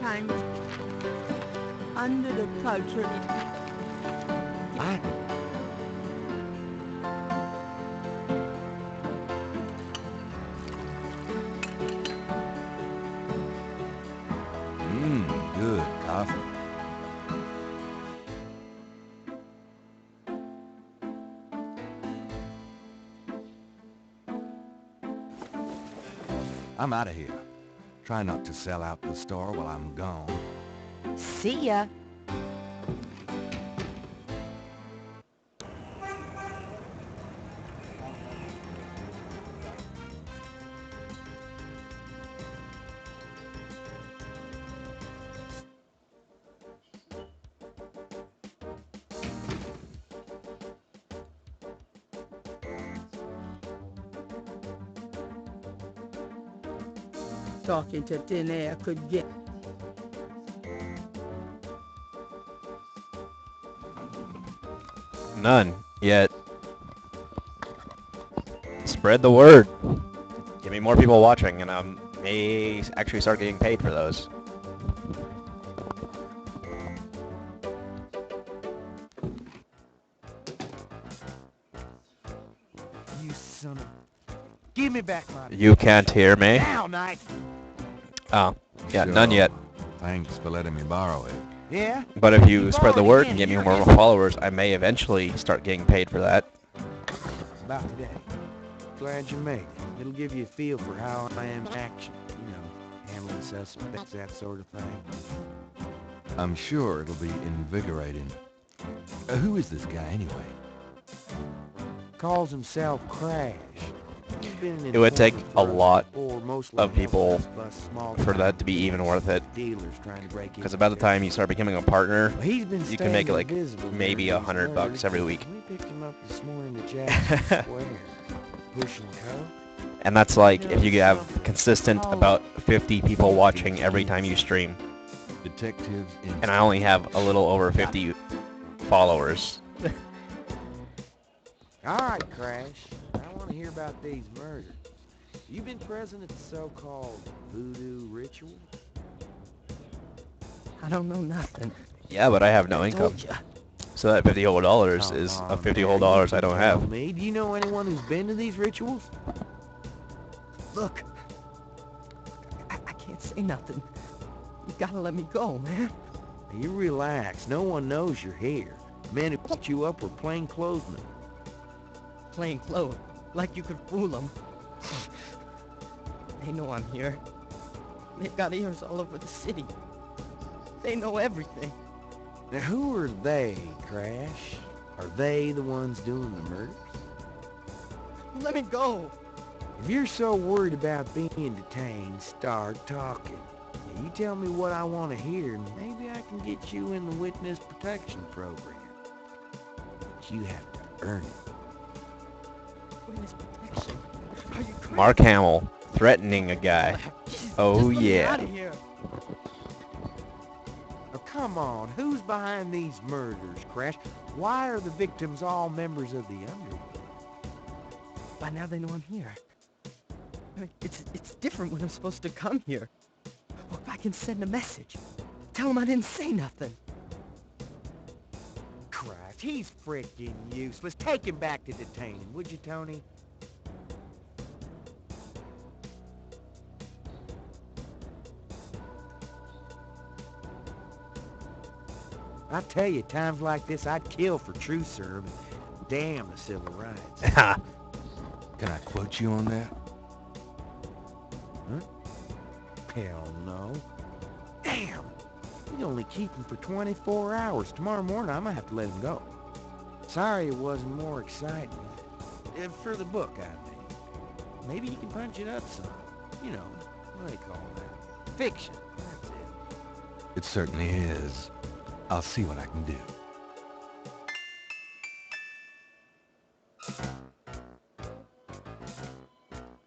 kind under the culture. I... good coffee. I'm out of here. Try not to sell out the store while I'm gone. See ya. Talking to thin air could get... None yet. Spread the word. Get me more people watching, and I may actually start getting paid for those. You son of... Give me back my... You can't hear me. Now, Knight! Oh, yeah, Sure. none yet. Thanks for letting me borrow it. Yeah? But if you spread the borrowed word again, and get me you're more getting- followers, I may eventually start getting paid for that. About today. Glad you made it. It'll give you a feel for how I am in action. You know, handling suspects, that sort of thing. I'm sure it'll be invigorating. Who is this guy anyway? Calls himself Crash. He's been in It would take employment a for us lot before, mostly of people helping us bust small for time that to be even worth it. dealers trying to break Because into about the their- time you start becoming a partner, Well, he's been you can make it staying like invisible maybe during these $100 murders, every but week. We picked him up this morning to Jackson Square, pushing coke. And that's like You if know, you have something. consistent Oh. about 50 people watching every time you stream. Detectives in... And I only have a little over 50 followers. All right, Crash. I want to hear about these murders. You been present at the so-called voodoo ritual? I don't know nothing. Yeah, but I have no income. Told ya. So that $50 whole dollars Come is a on, $50 now, whole you dollars can I don't tell have. me. Do you know anyone who's been to these rituals? Look. I can't say nothing. You gotta let me go, man. You relax. No one knows you're here. The men who put you up were plainclothesmen. Plain clothes. Like you could fool them. They know I'm here. They've got ears all over the city. They know everything. Now, who are they, Crash? Are they the ones doing the murders? Let me go. If you're so worried about being detained, start talking. You tell me what I want to hear, and maybe I can get you in the witness protection program. But you have to earn it. Witness protection. Are you crazy? Mark Hamill threatening a guy. Jesus, Oh, just let me yeah. out of here. Now, come on, who's behind these murders, Crash? Why are the victims all members of the underworld? By now they know I'm here. I mean, it's different when I'm supposed to come here. Or if I can send a message. Tell them I didn't say nothing. Christ, he's freaking useless. Take him back to detain him, would you, Tony? I tell you, times like this, I'd kill for truth serve. Damn the civil rights. Can I quote you on that? Huh? Hell no. Damn! We only keep him for 24 hours. Tomorrow morning, I might have to let him go. Sorry it wasn't more exciting. For the book, I mean. Maybe you can punch it up some. You know, what do they call that? Fiction. That's it. It certainly is. I'll see what I can do.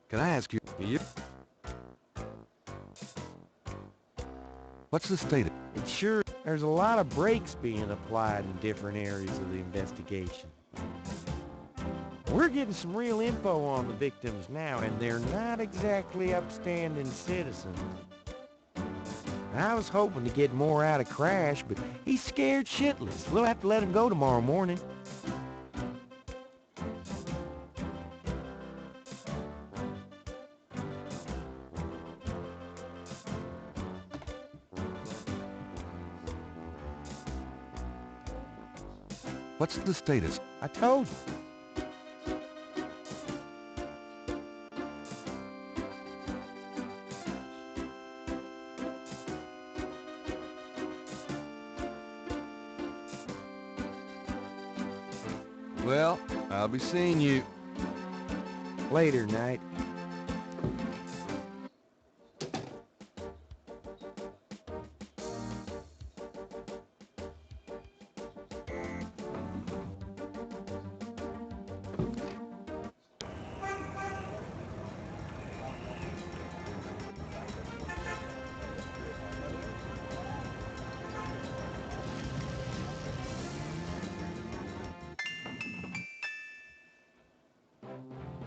Can I ask you? What's the state of it? Sure, there's a lot of brakes being applied in different areas of the investigation. We're getting some real info on the victims now, and they're not exactly upstanding citizens. I was hoping to get more out of Crash, but he's scared shitless. We'll have to let him go tomorrow morning. What's the status? I told you. Well, I'll be seeing you. Later, Knight.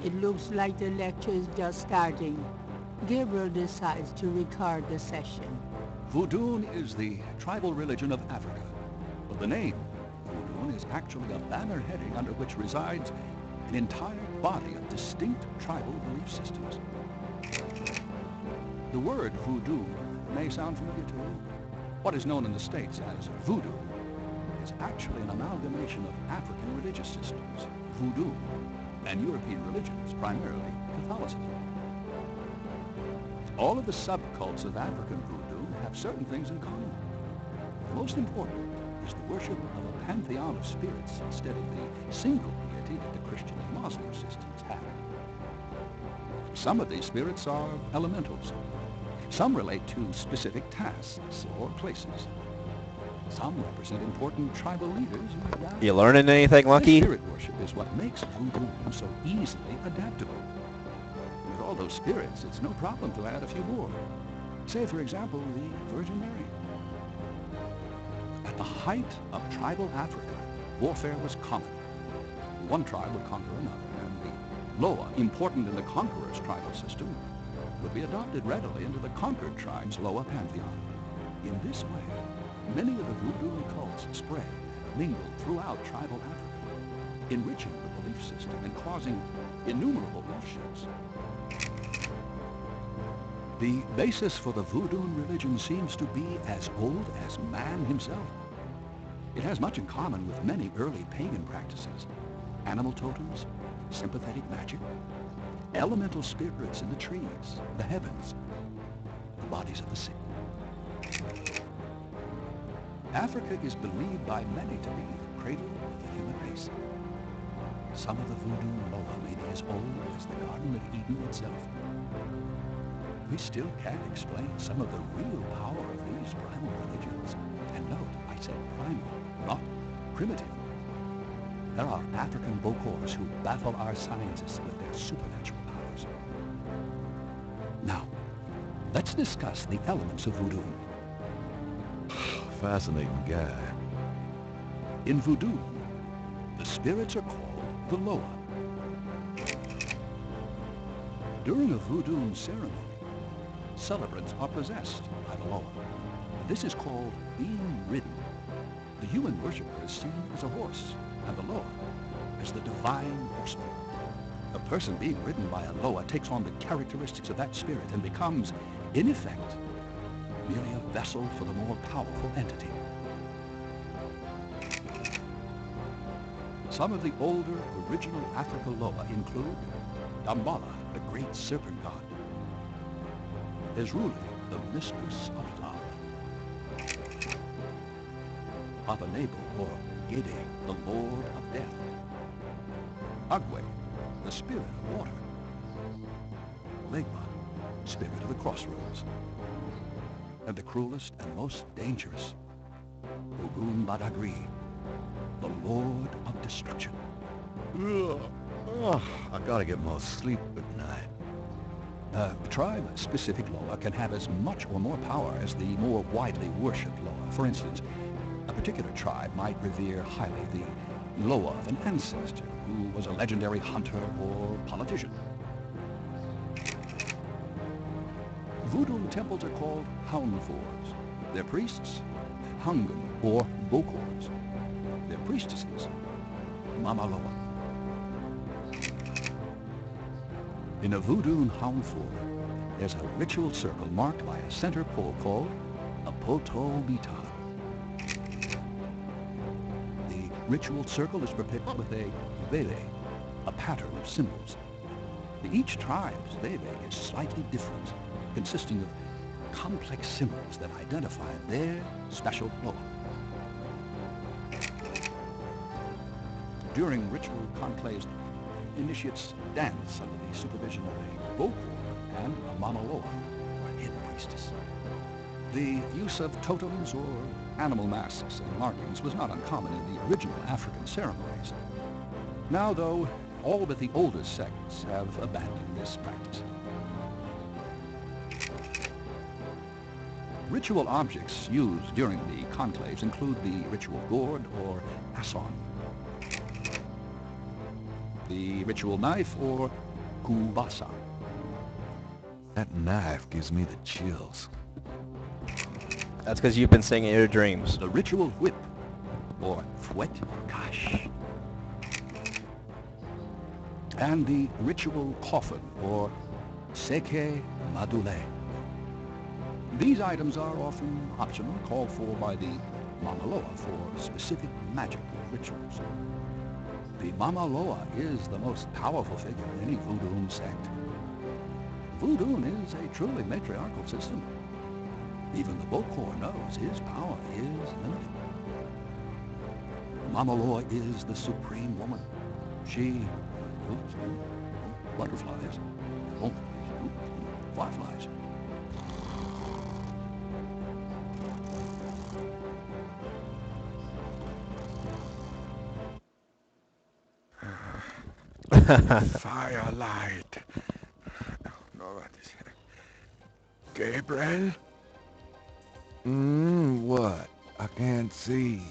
It looks like the lecture is just starting. Gabriel decides to record the session. Voodoo is the tribal religion of Africa, but the name Voodoo is actually a banner heading under which resides an entire body of distinct tribal belief systems. The word voodoo may sound familiar to you. What is known in the States as voodoo is actually an amalgamation of African religious systems, voodoo, and European religions, primarily Catholicism. All of the subcults of African voodoo have certain things in common. The most important is the worship of a pantheon of spirits instead of the single deity that the Christian and Muslim systems have. Some of these spirits are elementals. Some relate to specific tasks or places. Some represent important tribal leaders who died. You learning anything, Lucky? Spirit worship is what makes voodoo so easily adaptable. With all those spirits, it's no problem to add a few more. Say, for example, the Virgin Mary. At the height of tribal Africa, warfare was common. One tribe would conquer another, and the Loa, important in the conqueror's tribal system, would be adopted readily into the conquered tribe's Loa pantheon. In this way, many of the voodoo cults spread and mingled throughout tribal Africa, enriching the belief system and causing innumerable offshoots. The basis for the voodoo religion seems to be as old as man himself. It has much in common with many early pagan practices: animal totems, sympathetic magic, elemental spirits in the trees, the heavens, the bodies of the sick. Africa is believed by many to be the cradle of the human race. Some of the voodoo Loa may be as old as the Garden of Eden itself. We still can't explain some of the real power of these primal religions. And note, I said primal, not primitive. There are African Bokors who baffle our scientists with their supernatural powers. Now, let's discuss the elements of voodoo. Fascinating guy. In voodoo, the spirits are called the Loa. During a voodoo ceremony, celebrants are possessed by the Loa. This is called being ridden. The human worshiper is seen as a horse, and the Loa as the divine horseman. A person being ridden by a Loa takes on the characteristics of that spirit and becomes, in effect, merely a vessel for the more powerful entity. Some of the older original Africa Loa include Dambala, the great serpent god, Ezruli, the mistress of love, Papa Nebo, or Gede, the lord of death, Agwe, the spirit of water, Legba, spirit of the crossroads, and the cruelest and most dangerous, Ogun Badagri, the lord of destruction. Ugh. Oh, I gotta get more sleep at night. The tribe-specific Loa can have as much or more power as the more widely worshipped Loa. For instance, a particular tribe might revere highly the Loa of an ancestor who was a legendary hunter or politician. Voodoo temples are called Hounfours. Their priests, Hungam or Bokors. Their priestesses, Mamaloa. In a Voodoo Hounfour, there's a ritual circle marked by a center pole called a Poto-Bita. The ritual circle is prepared with a vele, a pattern of symbols. Each tribe's vele is slightly different, consisting of complex symbols that identify their special loa. During ritual conclaves, initiates dance under the supervision of a Bokor and a Mamaloa, or head priestess. The use of totems or animal masks and markings was not uncommon in the original African ceremonies. Now, though, all but the oldest sects have abandoned this practice. Ritual objects used during the conclaves include the ritual gourd or asson, the ritual knife or kubasa. That knife gives me the chills. That's because you've been singing in your dreams. The ritual whip, or fouet kash. And the ritual coffin, or seke madule. These items are often optional, called for by the Mamaloa for specific magical rituals. The Mamaloa is the most powerful figure in any Voodoo sect. Voodoo is a truly matriarchal system. Even the Bokor knows his power is limited. Mamaloa is the supreme woman. She... butterflies. Fireflies. Firelight. No, what is it? Gabriel? What? I can't see.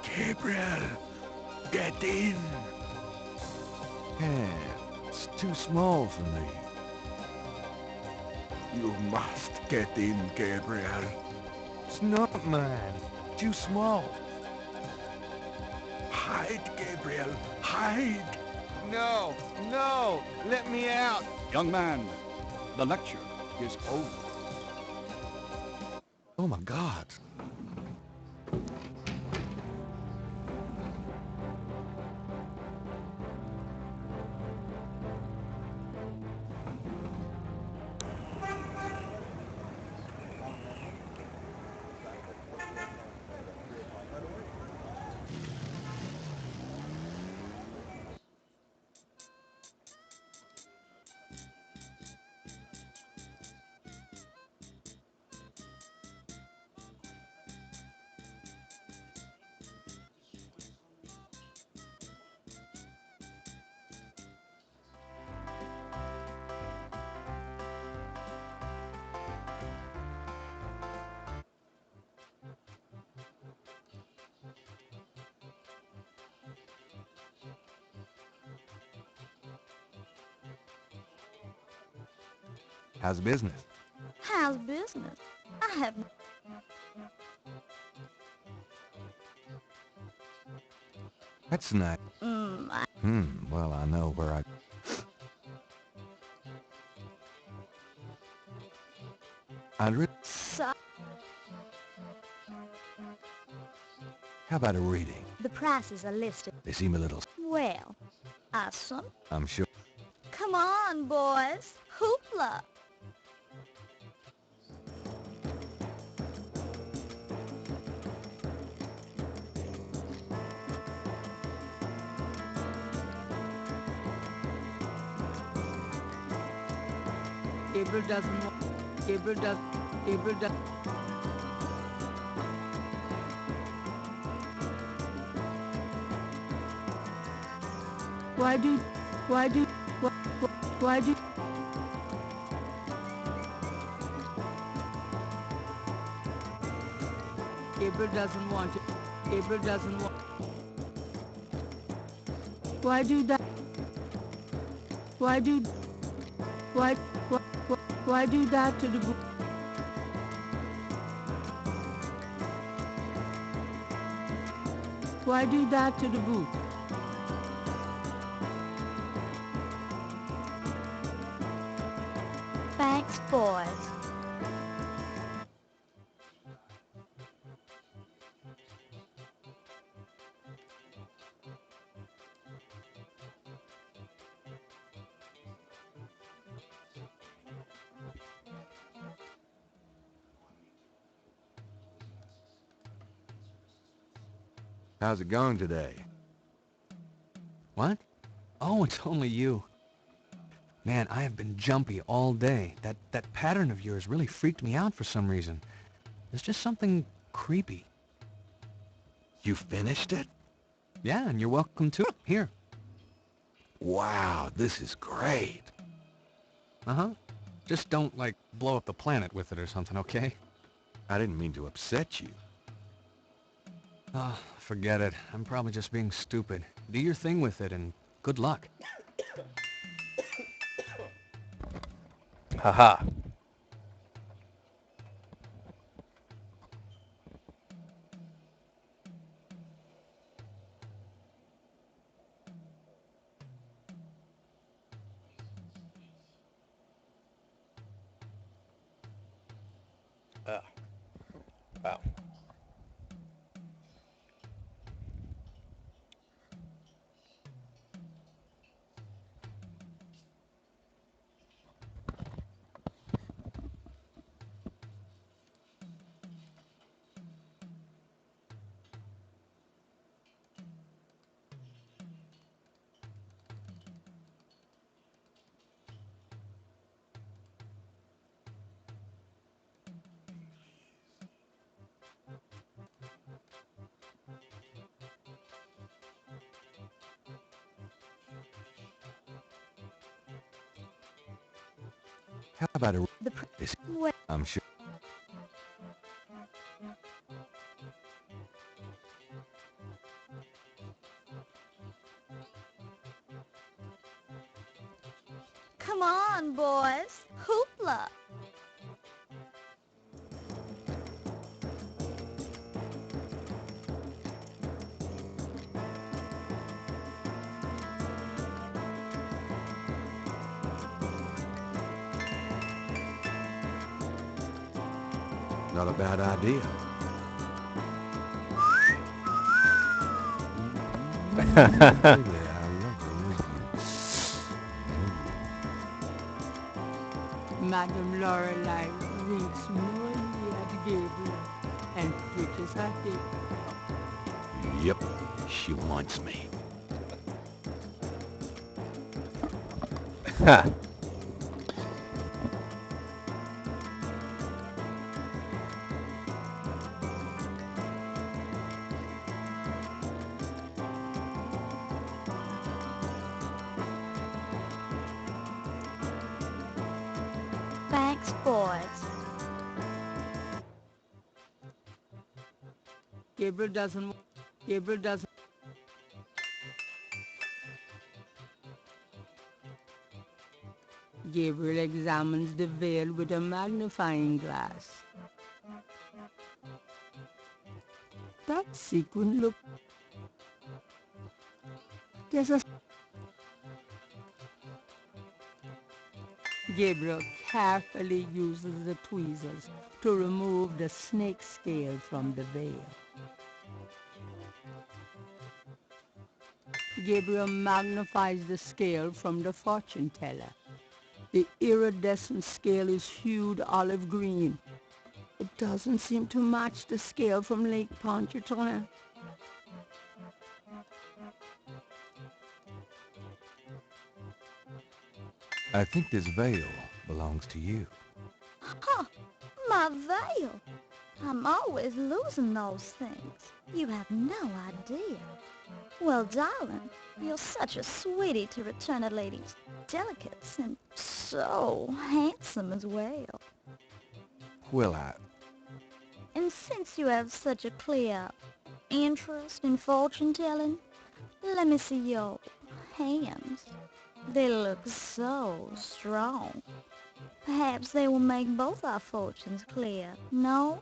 Gabriel, get in. It's too small for me. You must get in, Gabriel. It's not mine. Too small. Hide, Gabriel, hide. No, no, let me out. Young man, the lecture is over. Oh my God. How's business? How's business? I have... That's nice. Well, I know where I'd So... How about a reading? The prices are listed. They seem a little... Well, awesome. I'm sure. Come on, boys. Hoopla. Gabriel doesn't want... Gabriel does... Why do... Gabriel doesn't want it. Gabriel doesn't want... Why do that? Why do... Why... Why do that to the boot? Why do that to the boot? Thanks, boys. How's it going today? What? Oh, it's only you. Man, I have been jumpy all day. That pattern of yours really freaked me out for some reason. There's just something creepy. You finished it? Yeah, and you're welcome to. Here. Wow, this is great. Uh-huh. Just don't, like, blow up the planet with it or something, okay? I didn't mean to upset you. Oh, forget it. I'm probably just being stupid. Do your thing with it, and good luck. Haha. Oh. Wow. How about a... The This, wait. I'm sure. Come on, boys. Hoopla. Not a bad idea. Baby, I love you. Madame Lorelei winks mournfully at Gabriel and twitches her hip. Yep, she wants me. Ha. Thanks, boys. Gabriel doesn't... Gabriel doesn't... Gabriel examines the veil with a magnifying glass. That sequin look... There's a... Gabriel carefully uses the tweezers to remove the snake scale from the veil. Gabriel magnifies the scale from the fortune teller. The iridescent scale is hued olive green. It doesn't seem to match the scale from Lake Pontchartrain. I think this veil belongs to you. Huh. My veil. I'm always losing those things. You have no idea. Well, darling, you're such a sweetie to return a lady's delicates, and so handsome as well. Well, And since you have such a clear interest in fortune-telling, let me see your hands. They look so strong. Perhaps they will make both our fortunes clear, no?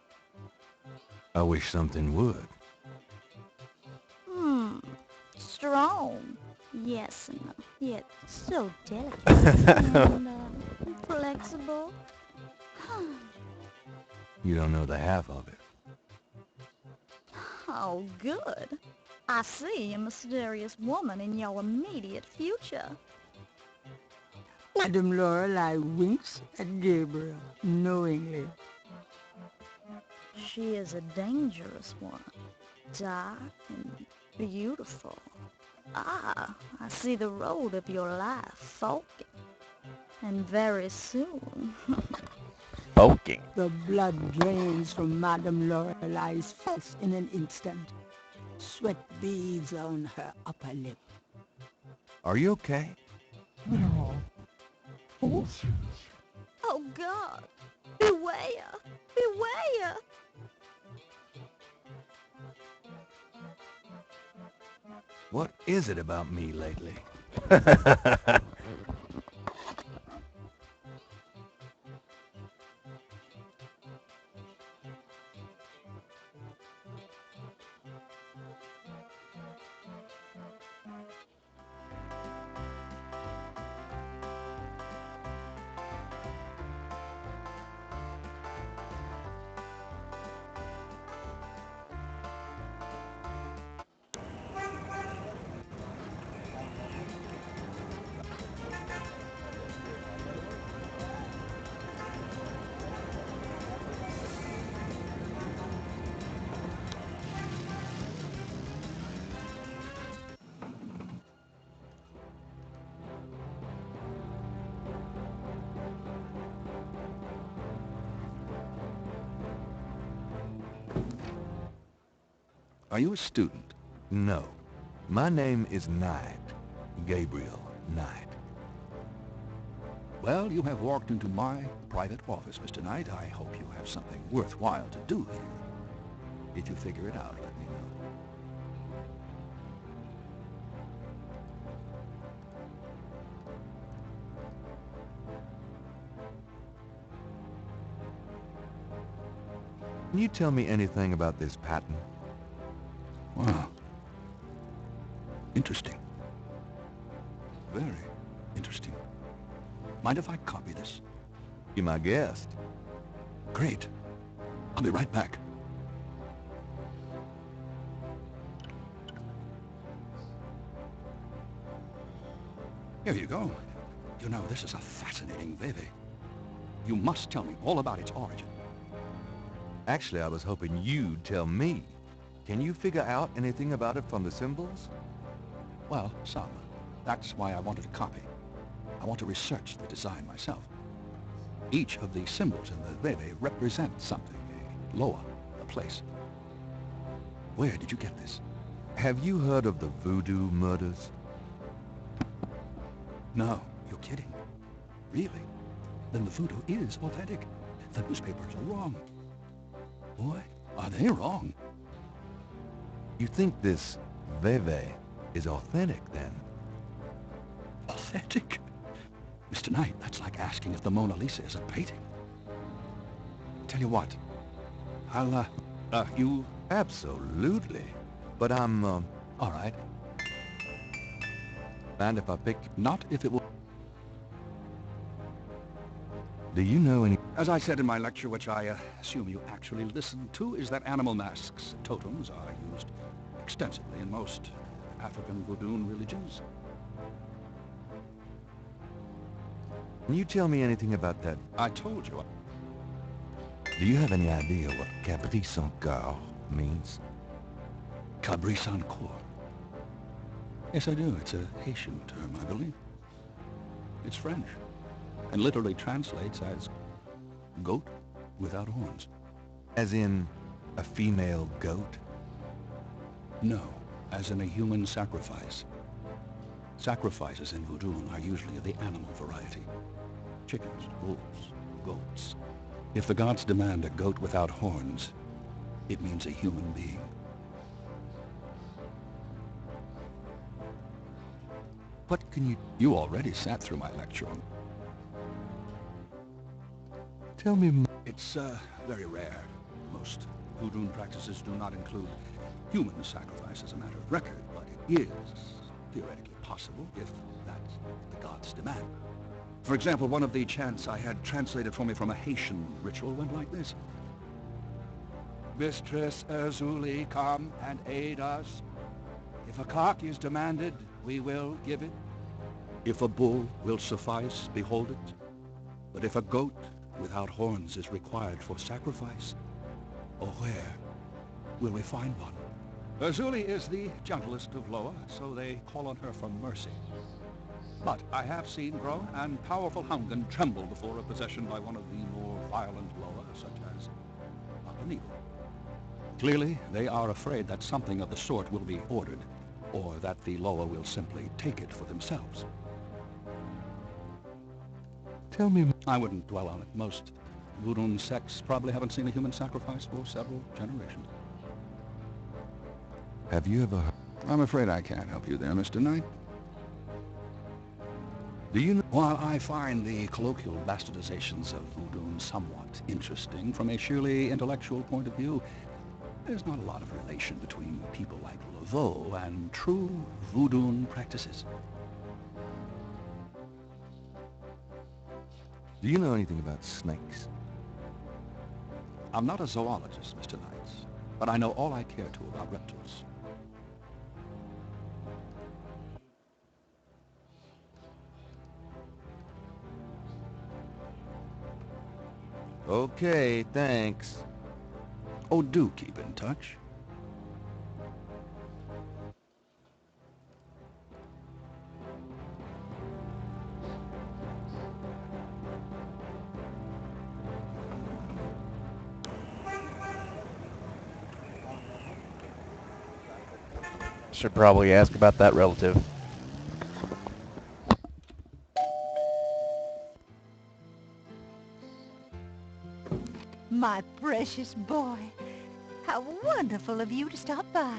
I wish something would. Strong. Yes, and yet so delicate and flexible. You don't know the half of it. Oh, good. I see a mysterious woman in your immediate future. Madame Lorelei winks at Gabriel knowingly. She is a dangerous one, dark and beautiful. Ah, I see the road of your life forking. And very soon. Bulking. The blood drains from Madame Lorelei's face in an instant. Sweat beads on her upper lip. Are you okay? Oh God! Beware! Beware! What is it about me lately? Are you a student? No. My name is Knight. Gabriel Knight. Well, you have walked into my private office, Mr. Knight. I hope you have something worthwhile to do here. If you figure it out, let me know. Can you tell me anything about this patent? Wow. Interesting. Very interesting. Mind if I copy this? Be my guest. Great. I'll be right back. Here you go. You know, this is a fascinating baby. You must tell me all about its origin. Actually, I was hoping you'd tell me. Can you figure out anything about it from the symbols? Well, some. That's why I wanted a copy. I want to research the design myself. Each of the symbols in the Veve represents something. A loa, a place. Where did you get this? Have you heard of the voodoo murders? No, you're kidding. Really? Then the voodoo is authentic. The newspapers are wrong. Boy, are they wrong. You think this Veve is authentic, then? Authentic? Mr. Knight, that's like asking if the Mona Lisa is a painting. Tell you what, you... Absolutely. But I'm, All right. mind if I pick... Not if it will... Do you know any... As I said in my lecture, which I assume you actually listened to, is that animal masks and totems are used extensively in most African voodoo religions. Can you tell me anything about that? I told you. Do you have any idea what Capri Sans Corps means? Cabri Sans Corps. Yes, I do. It's a Haitian term, I believe. It's French, and literally translates as goat without horns. As in a female goat? No, as in a human sacrifice. Sacrifices in voodoo are usually of the animal variety. Chickens, wolves, goats. If the gods demand a goat without horns, it means a human being. What can you... You already sat through my lecture on... Tell me more. It's very rare. Most voodoo practices do not include human sacrifice as a matter of record, but it is theoretically possible if that's the gods demand. For example, one of the chants I had translated for me from a Haitian ritual went like this. Mistress Erzulie, come and aid us. If a cock is demanded, we will give it. If a bull will suffice, behold it. But if a goat without horns is required for sacrifice, oh, where will we find one? Erzulie is the gentlest of Loa, so they call on her for mercy. But I have seen grown and powerful Hungan tremble before a possession by one of the more violent Loa, such as Papanigo. Clearly, they are afraid that something of the sort will be ordered, or that the Loa will simply take it for themselves. Tell me more. I wouldn't dwell on it. Most voodoo sects probably haven't seen a human sacrifice for several generations. Have you ever heard? I'm afraid I can't help you there, Mr. Knight. Do you know? While I find the colloquial bastardizations of voodoo somewhat interesting from a sheerly intellectual point of view, there's not a lot of relation between people like Laveau and true voodoo practices. Do you know anything about snakes? I'm not a zoologist, Mr. Knight, but I know all I care to about reptiles. Okay, thanks. Oh, do keep in touch. Should probably ask about that relative. My precious boy, how wonderful of you to stop by.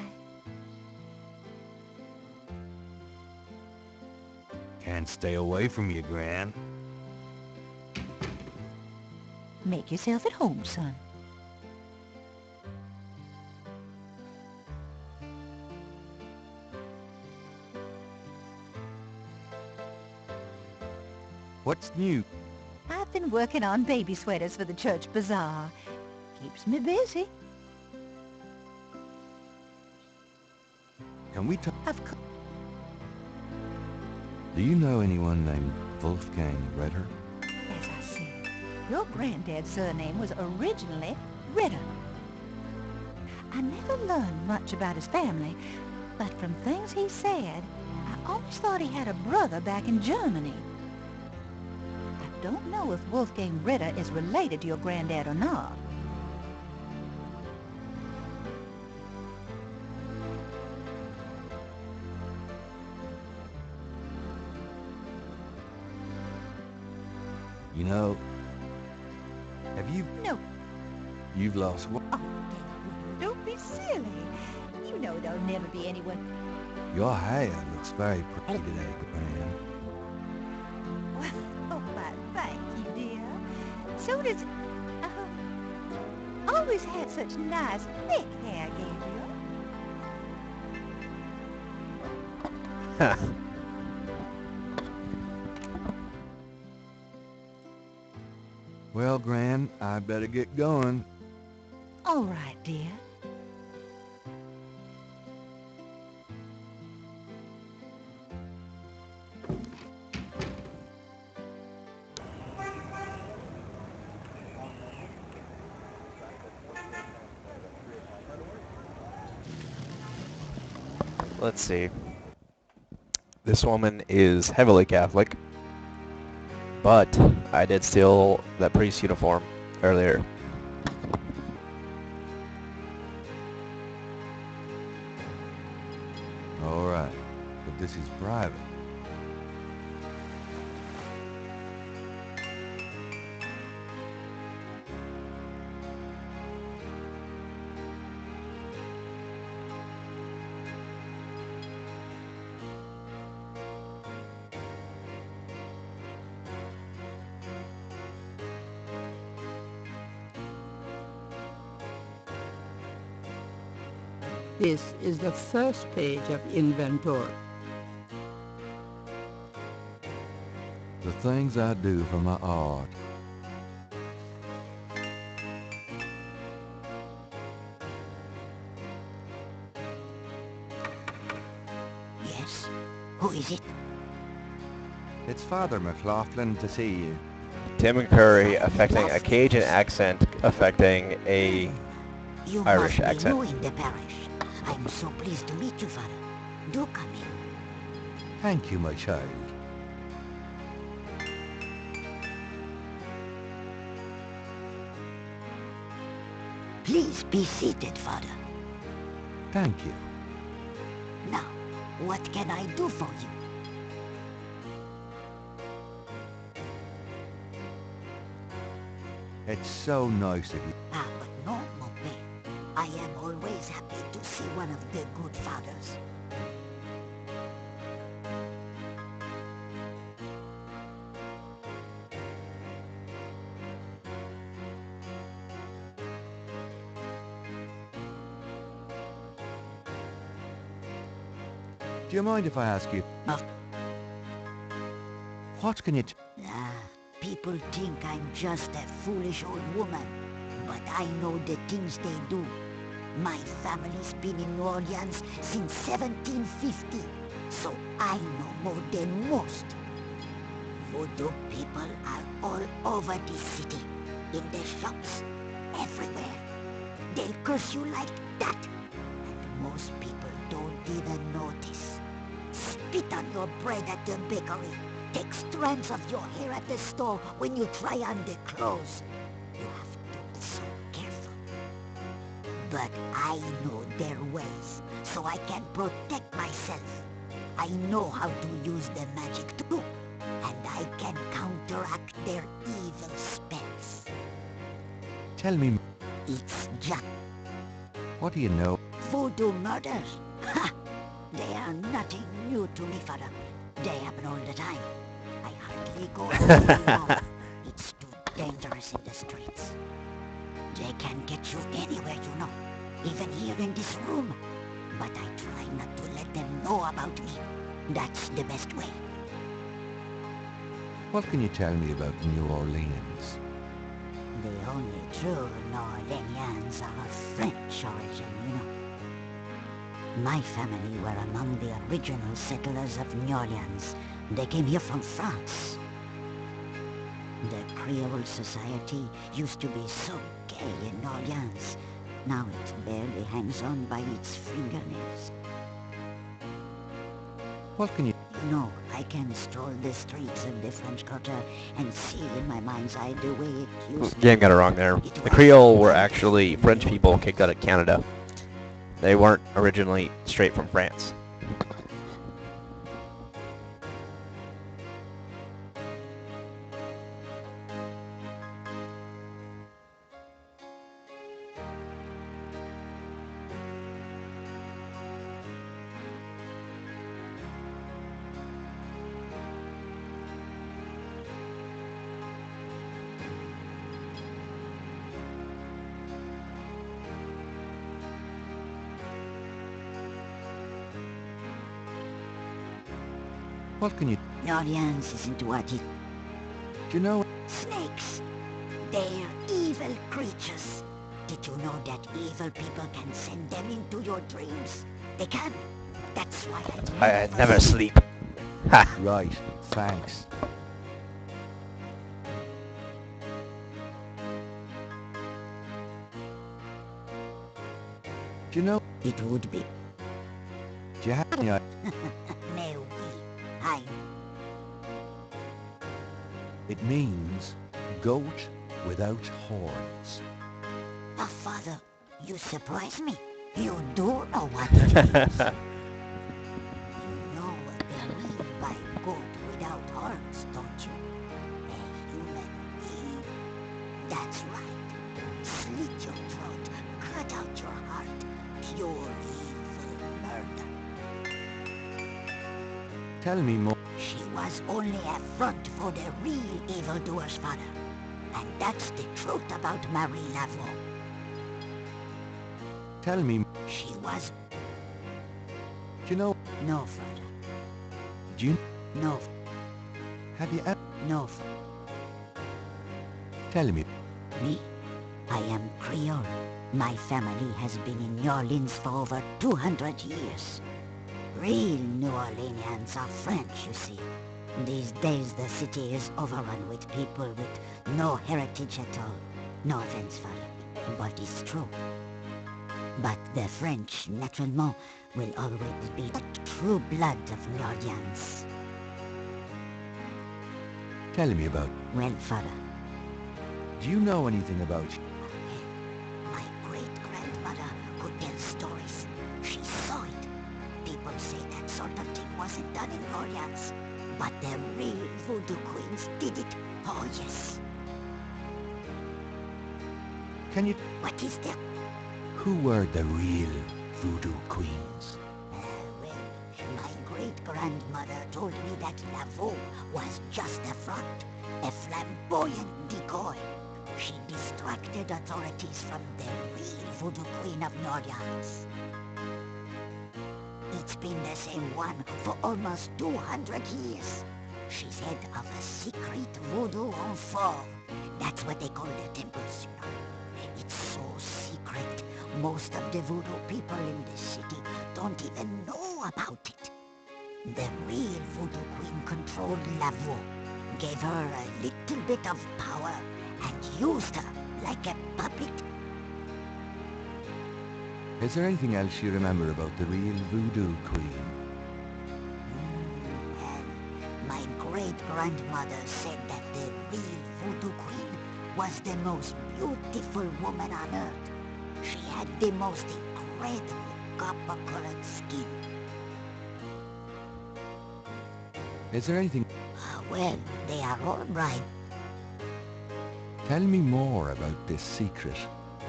Can't stay away from you, Gran. Make yourself at home, son. What's new? I've been working on baby sweaters for the church bazaar. Keeps me busy. Can we talk? I've Do you know anyone named Wolfgang Ritter? As I said, your granddad's surname was originally Ritter. I never learned much about his family, but from things he said, I always thought he had a brother back in Germany. I don't know if Wolfgang Ritter is related to your granddad or not. You know, have you... No. You've lost what? Oh, don't be silly. You know there'll never be anyone... Your hair looks very pretty today, Gran. Well, oh, my, thank you, dear. So does... always had such nice, thick hair, Gabriel. Well, Gran, I better get going. All right, dear. Let's see. This woman is heavily Catholic, but I did steal that priest uniform earlier. All right, but this is private. This is the first page of inventory. The things I do for my art. Yes? Who is it? It's Father McLaughlin to see you. Tim Curry affecting a Cajun accent affecting a You Irish must accent. be new in the parish. I'm so pleased to meet you, Father. Do come in. Thank you, my child. Please be seated, Father. Thank you. Now, what can I do for you? It's so nice of you. Ah, but no, mon père. I am always happy to see one of the good fathers. Do you mind if I ask you? No. What can you Ah, people think I'm just a foolish old woman, but I know the things they do. My family's been in New Orleans since 1750, so I know more than most. Voodoo people are all over this city, in the shops, everywhere. They'll curse you like that, and most people don't even notice. Spit on your bread at the bakery. Take strands of your hair at the store when you try on the clothes. You have to be so careful. But I know their ways, so I can protect myself. I know how to use the magic too, and I can counteract their evil spells. tell me? It's just What do you know? voodoo murders. Ha! They are nothing new to me, Father. They happen all the time. I hardly go out anymore. It's too dangerous in the streets. They can get you anywhere, you know. Even here in this room. But I try not to let them know about me. That's the best way. What can you tell me about New Orleans? The only true New Orleanians are of French origin, you know. My family were among the original settlers of New Orleans. They came here from France. The Creole society used to be so gay in New Orleans. Now it barely hangs on by its fingernails. What can you... You know, I can stroll the streets of the French Quarter and see in my mind's eye the way it used to Game got it wrong there. The Creole were actually French people kicked out of Canada. They weren't originally straight from France. What can you... New Orleans isn't what it... Do you know... Snakes! They're evil creatures. Did you know that evil people can send them into your dreams? They can. That's why I never sleep. Ha! Right, thanks. Do you know... It would be. Do you have any... Mais oui. I... It means goat without horns. Oh, Father, you surprise me. You do know what it means. You know what they mean by goat without horns, don't you? A human being. That's right. Slit your throat, cut out your heart. Pure evil murder. Tell me more. She was only a front for the real evildoers, Father. And that's the truth about Marie Laveau. Tell me, She was... do you know, No, Father. do you, No, have you ever, no, tell me, me? I am Creole. My family has been in New Orleans for over 200 years. Real New Orleanians are French, you see. These days the city is overrun with people with no heritage at all. No offense, Father, but it's true. But the French, naturellement, will always be the true blood of New Orleans. tell me about, Well, Father, do you know anything about, my great-grandmother could tell stories. She saw it. People say that sort of thing wasn't done in New Orleans. But the real voodoo queens did it. Oh, yes. can you, What is there? who were the real voodoo queens? Well, my great-grandmother told me that Lavaux was just a front, a flamboyant decoy. She distracted authorities from the real voodoo queen of New Orleans. It's been the same one for almost 200 years. She's head of a secret voodoo renfort. That's what they call the temples, you know. It's so secret, most of the voodoo people in the city don't even know about it. The real voodoo queen controlled Lavaux, gave her a little bit of power, and used her like a puppet. Is there anything else you remember about the real voodoo queen? Well, my great-grandmother said that the real voodoo queen was the most beautiful woman on earth. She had the most incredible copper-colored skin. Is there anything, Well, they are all right. tell me more about this secret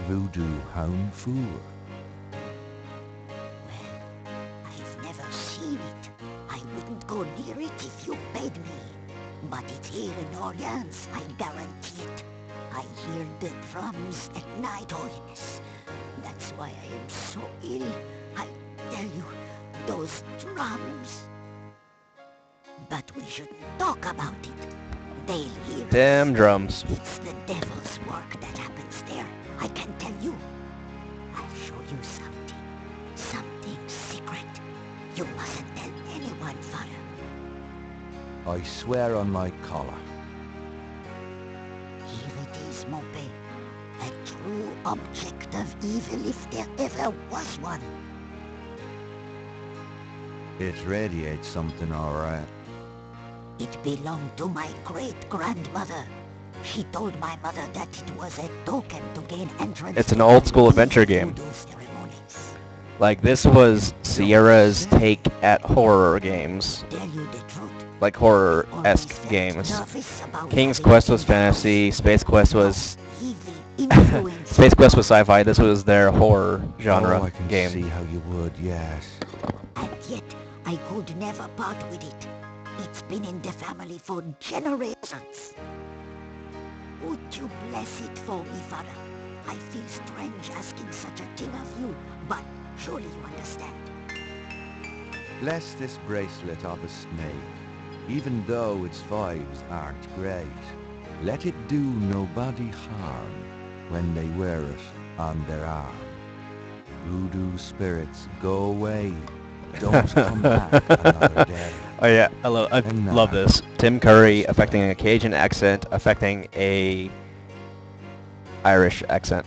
voodoo hound fool. Well, I've never seen it. I wouldn't go near it if you paid me. But it's here in Orleans, I guarantee it. I hear the drums at night, oh yes. That's why I am so ill. I tell you, those drums. But we shouldn't talk about it. They'll hear us. Damn drums. It's the devil's work that happens there. I can tell you. I'll show you something. Something secret. You mustn't tell anyone, Father. I swear on my collar. Here it is, mon père. A true object of evil if there ever was one. It radiates something, all right. It belonged to my great-grandmother. She told my mother that it was a token to gain entrance. It's an to old the school adventure game. voodoo ceremonies. Like, this was Sierra's take at horror games. Tell you the truth. Like Always horror-esque felt games. nervous about King's having Quest was things fantasy, Space Quest was... evil influence. Space Quest was sci-fi, this was their horror genre Oh, I can game. see how you would, yes. And yet, I could never part with it. It's been in the family for generations. Would you bless it for me, Father? I feel strange asking such a thing of you, but surely you understand. Bless this bracelet of a snake, even though its vibes aren't great. Let it do nobody harm when they wear it on their arm. Voodoo spirits, go away. Don't come back another day. Oh yeah, I And love now- this. Tim Curry affecting a Cajun accent, affecting a Irish accent.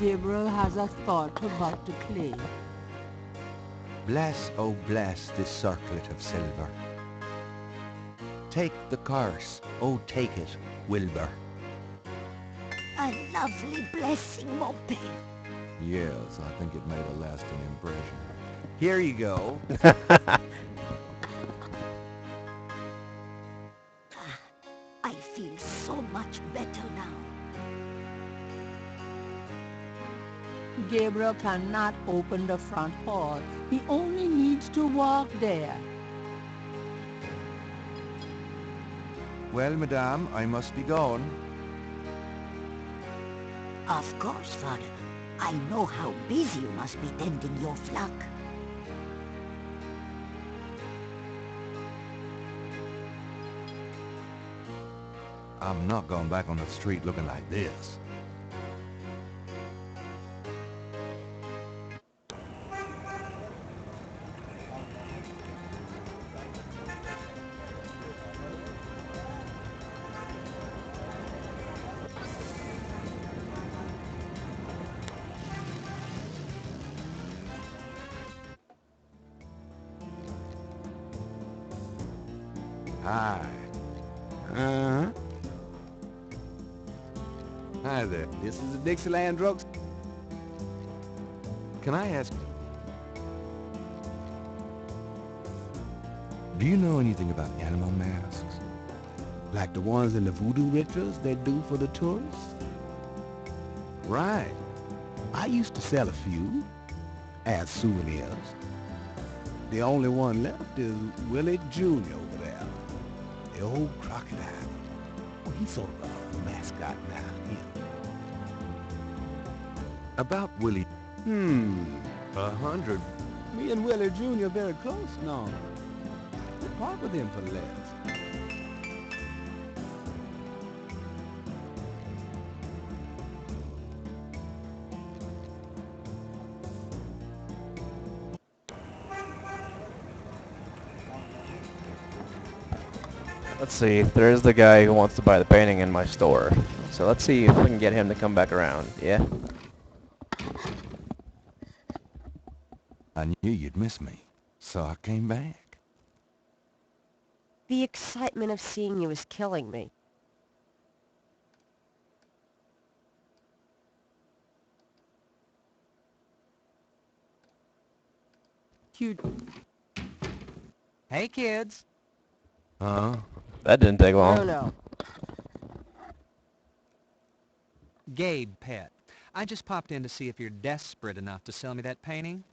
Gabriel has a thought about the clay. Bless, oh bless this circlet of silver. Take the curse, oh take it, Wilbur. A lovely blessing, mon père. Yes, I think it made a lasting impression. Here you go. I feel so much better now. Gabriel cannot open the front hall. He only needs to walk there. Well, madame, I must be going. Of course, Father. I know how busy you must be tending your flock. I'm not going back on the street looking like this. Hi. Uh-huh. Hi there. This is the Dixieland Drug. Can I ask, do you know anything about animal masks? Like the ones in the voodoo rituals they do for the tourists? Right. I used to sell a few as souvenirs. The only one left is Willie Jr. over there. The old crocodile. Well, he's sort of a mascot now. About Willie. 100. Me and Willie Jr. very close now. We part with him for less. Let's see, there's the guy who wants to buy the painting in my store. So let's see if we can get him to come back around, yeah? I knew you'd miss me, so I came back. The excitement of seeing you is killing me. Cute. Hey, kids. Huh? That didn't take long. Bruno. Gabe, pet. I just popped in to see if you're desperate enough to sell me that painting.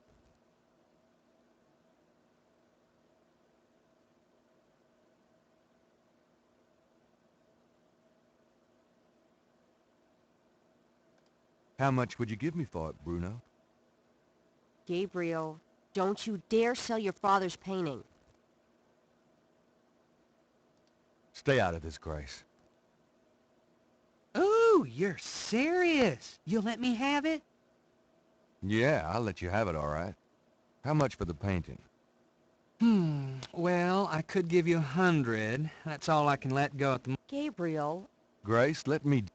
How much would you give me for it, Bruno? Gabriel, don't you dare sell your father's painting. Stay out of this, Grace. Ooh, you're serious. You'll let me have it? Yeah, I'll let you have it, all right. How much for the painting? Well, I could give you 100. That's all I can let go at the moment. Gabriel. Grace, let me...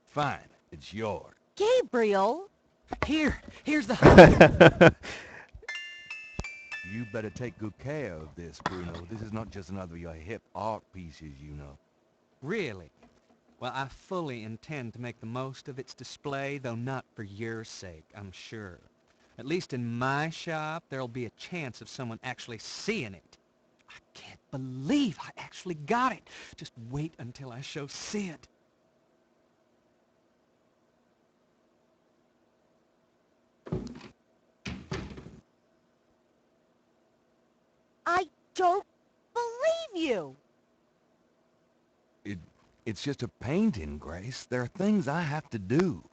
Fine, it's yours. Gabriel! Here's the 100. You better take good care of this, Bruno. This is not just another of your hip art pieces, you know. Really? Well, I fully intend to make the most of its display, though not for your sake, I'm sure. At least in my shop, there'll be a chance of someone actually seeing it. I can't believe I actually got it. Just wait until I show Sid. I don't believe you! It's just a painting, Grace. There are things I have to do.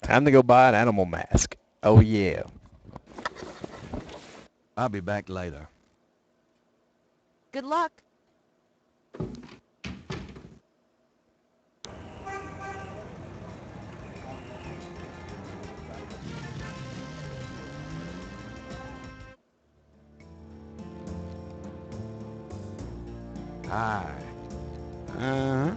Time to go buy an animal mask. Oh yeah. I'll be back later. Good luck. Hi. Uh-huh.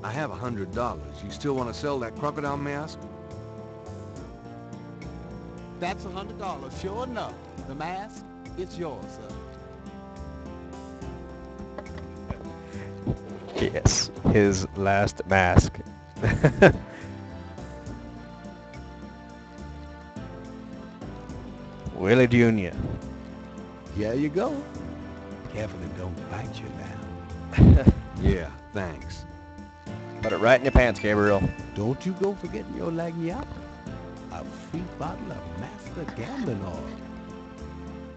I have $100. You still want to sell that crocodile mask? That's $100, sure enough. The mask, it's yours, sir. Yes, his last mask. Willie Jr. Here you go. Careful it don't bite you now. Yeah, thanks. Put it right in your pants, Gabriel. Don't you go forgetting your lagniappe. A free bottle of Master Gambling Oil.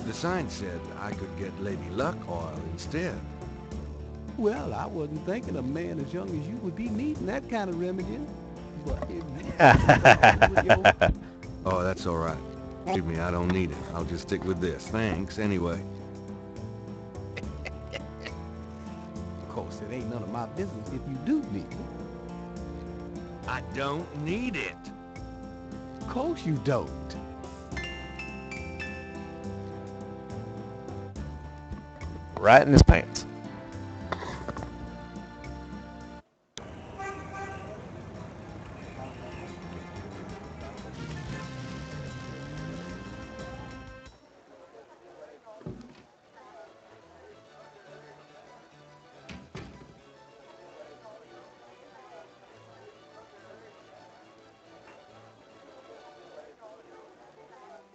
The sign said I could get Lady Luck oil instead. Well, I wasn't thinking a man as young as you would be needing that kind of remedy. But if you with your... Oh, that's all right. Believe me, I don't need it. I'll just stick with this. Thanks, anyway. Of course, it ain't none of my business if you do need it. I don't need it. Of course you don't. Right in his pants.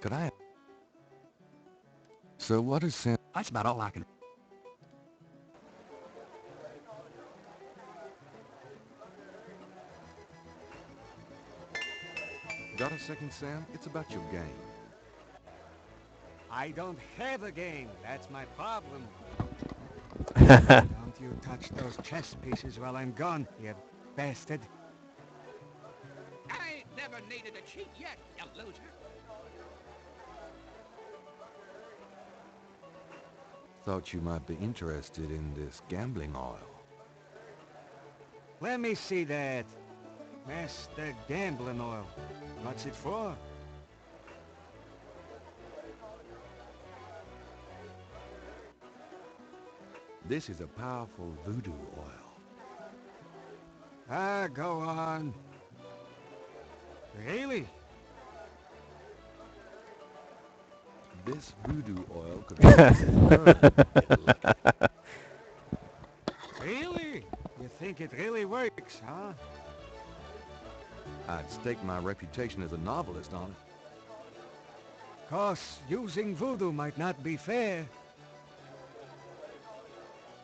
Could I... So what is Sam... That's about all I can... Got a second, Sam? It's about your game. I don't have a game. That's my problem. Don't you touch those chess pieces while I'm gone, you bastard. I ain't never needed a cheat yet, you loser. Thought you might be interested in this gambling oil. Let me see that. Master Gambling Oil. What's it for? This is a powerful voodoo oil. Ah, go on. Really? This voodoo oil could be Really? You think it really works, huh? I'd stake my reputation as a novelist on it. Course, using voodoo might not be fair.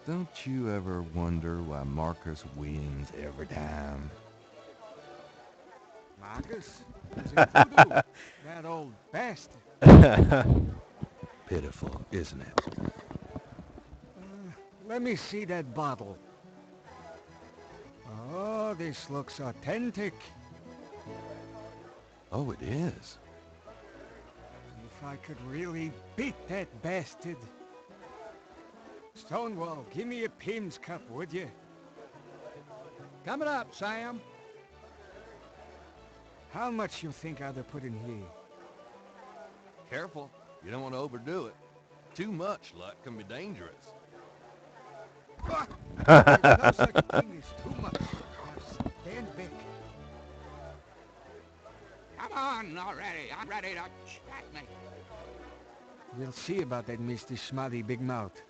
Don't you ever wonder why Marcus wins every time? Marcus? Using voodoo? That old bastard. Pitiful, isn't it? Let me see that bottle. Oh, this looks authentic. Oh, it is. If I could really beat that bastard. Stonewall, give me a Pim's cup, would you? Coming up, Sam. How much you think I'd have put in here? Careful. You don't want to overdo it. Too much luck can be dangerous. There's no such thing as too much. Now stand back. Come on already. I'm ready to checkmate. We'll see about that, Mr. Schmutty Big Mouth.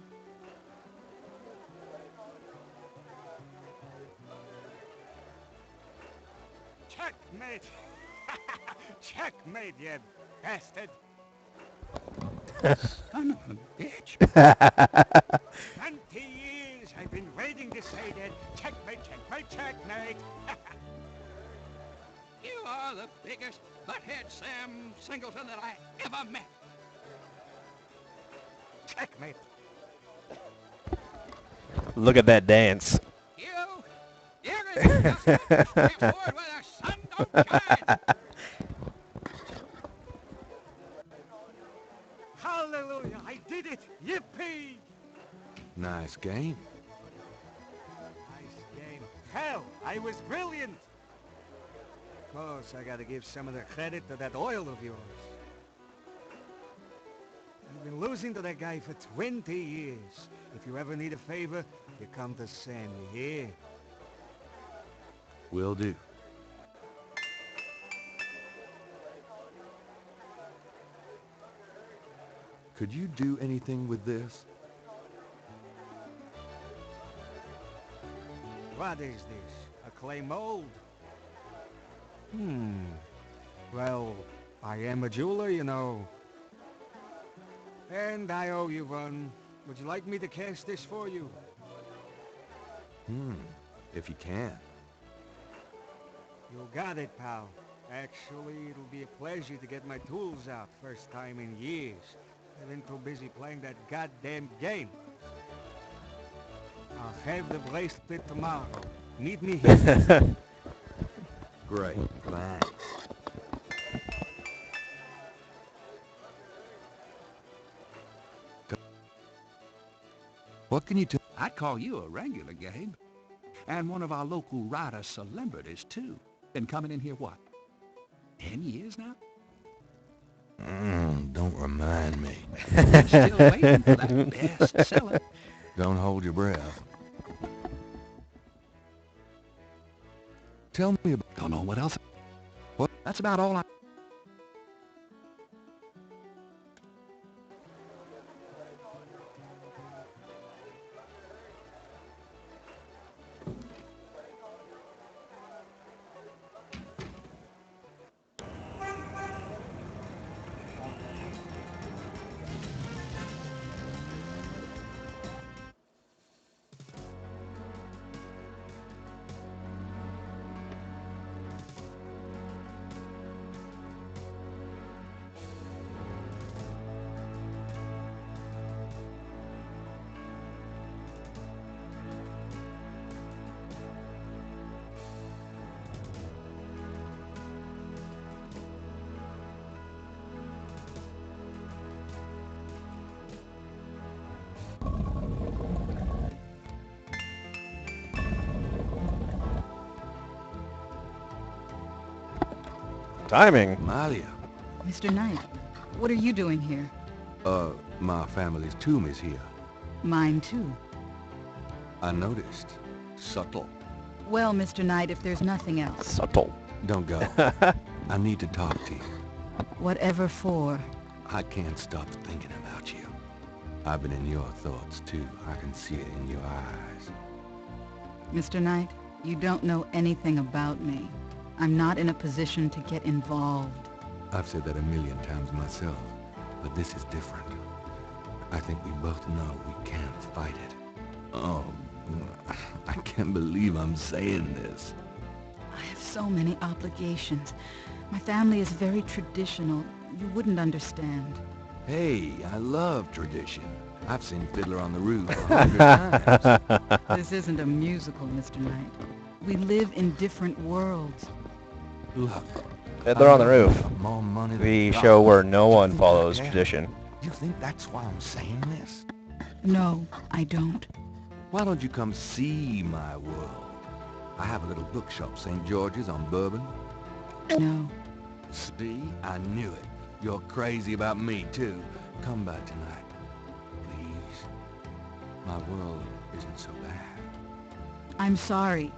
Checkmate! Checkmate, you bastard! Son of a bitch. 20 years I've been waiting to say that. Checkmate, checkmate, checkmate! You are the biggest butthead Sam Singleton that I ever met. Checkmate! Look at that dance. You're gonna just step forward where the sun don't shine. Hallelujah! I did it! Yippee! Nice game. Nice game. Hell, I was brilliant! Of course, I gotta give some of the credit to that oil of yours. I've been losing to that guy for 20 years. If you ever need a favor, you come to Sam, you hear? Will do. Could you do anything with this? What is this? A clay mold? Well, I am a jeweler, you know. And I owe you one. Would you like me to cast this for you? If you can. You got it, pal. Actually, it'll be a pleasure to get my tools out first time in years. I've been too busy playing that goddamn game. I'll have the bracelet tomorrow. Meet me here. Great, thanks. What can you tell? I'd call you a regular, Gabe. And one of our local writer celebrities, too. Been coming in here, what, 10 years now? Don't remind me. Still waiting for that bestseller. Don't hold your breath. Tell me about... Don't know what else. What? That's about all I... Timing. Malia. Mr. Knight, what are you doing here? My family's tomb is here. Mine too. I noticed. Subtle. Well, Mr. Knight, if there's nothing else. Subtle. Don't go. I need to talk to you. Whatever for. I can't stop thinking about you. I've been in your thoughts too. I can see it in your eyes. Mr. Knight, you don't know anything about me. I'm not in a position to get involved. I've said that 1,000,000 times myself, but this is different. I think we both know we can't fight it. Oh, I can't believe I'm saying this. I have so many obligations. My family is very traditional. You wouldn't understand. Hey, I love tradition. I've seen Fiddler on the Roof 100 times. This isn't a musical, Mr. Knight. We live in different worlds. Look, Fiddler on the Roof. More money than The God. show where no one think follows I care? tradition. You think that's why I'm saying this? No, I don't. Why don't you come see my world? I have a little bookshop, St. George's on Bourbon. No. See? I knew it. You're crazy about me, too. Come by tonight. Please. My world isn't so bad. I'm sorry,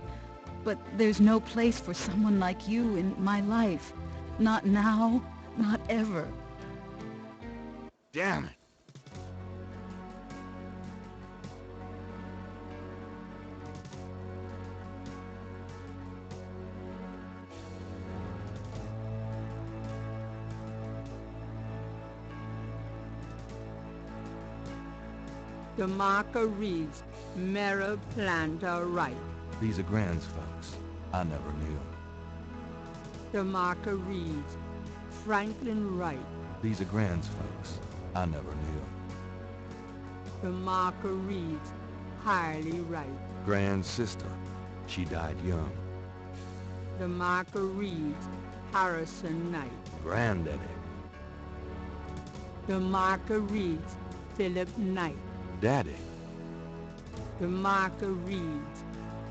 but there's no place for someone like you in my life. Not now, not ever. Damn it. The marker reads, Mera Planta Wright. These are Grand's folks. I never knew. The marker reads, Franklin Wright. These are Grand's folks. I never knew. The marker reads, Harley Wright. Grand's sister. She died young. The marker reads, Harrison Knight. Granddaddy. The marker reads, Philip Knight. Daddy. The marker reads,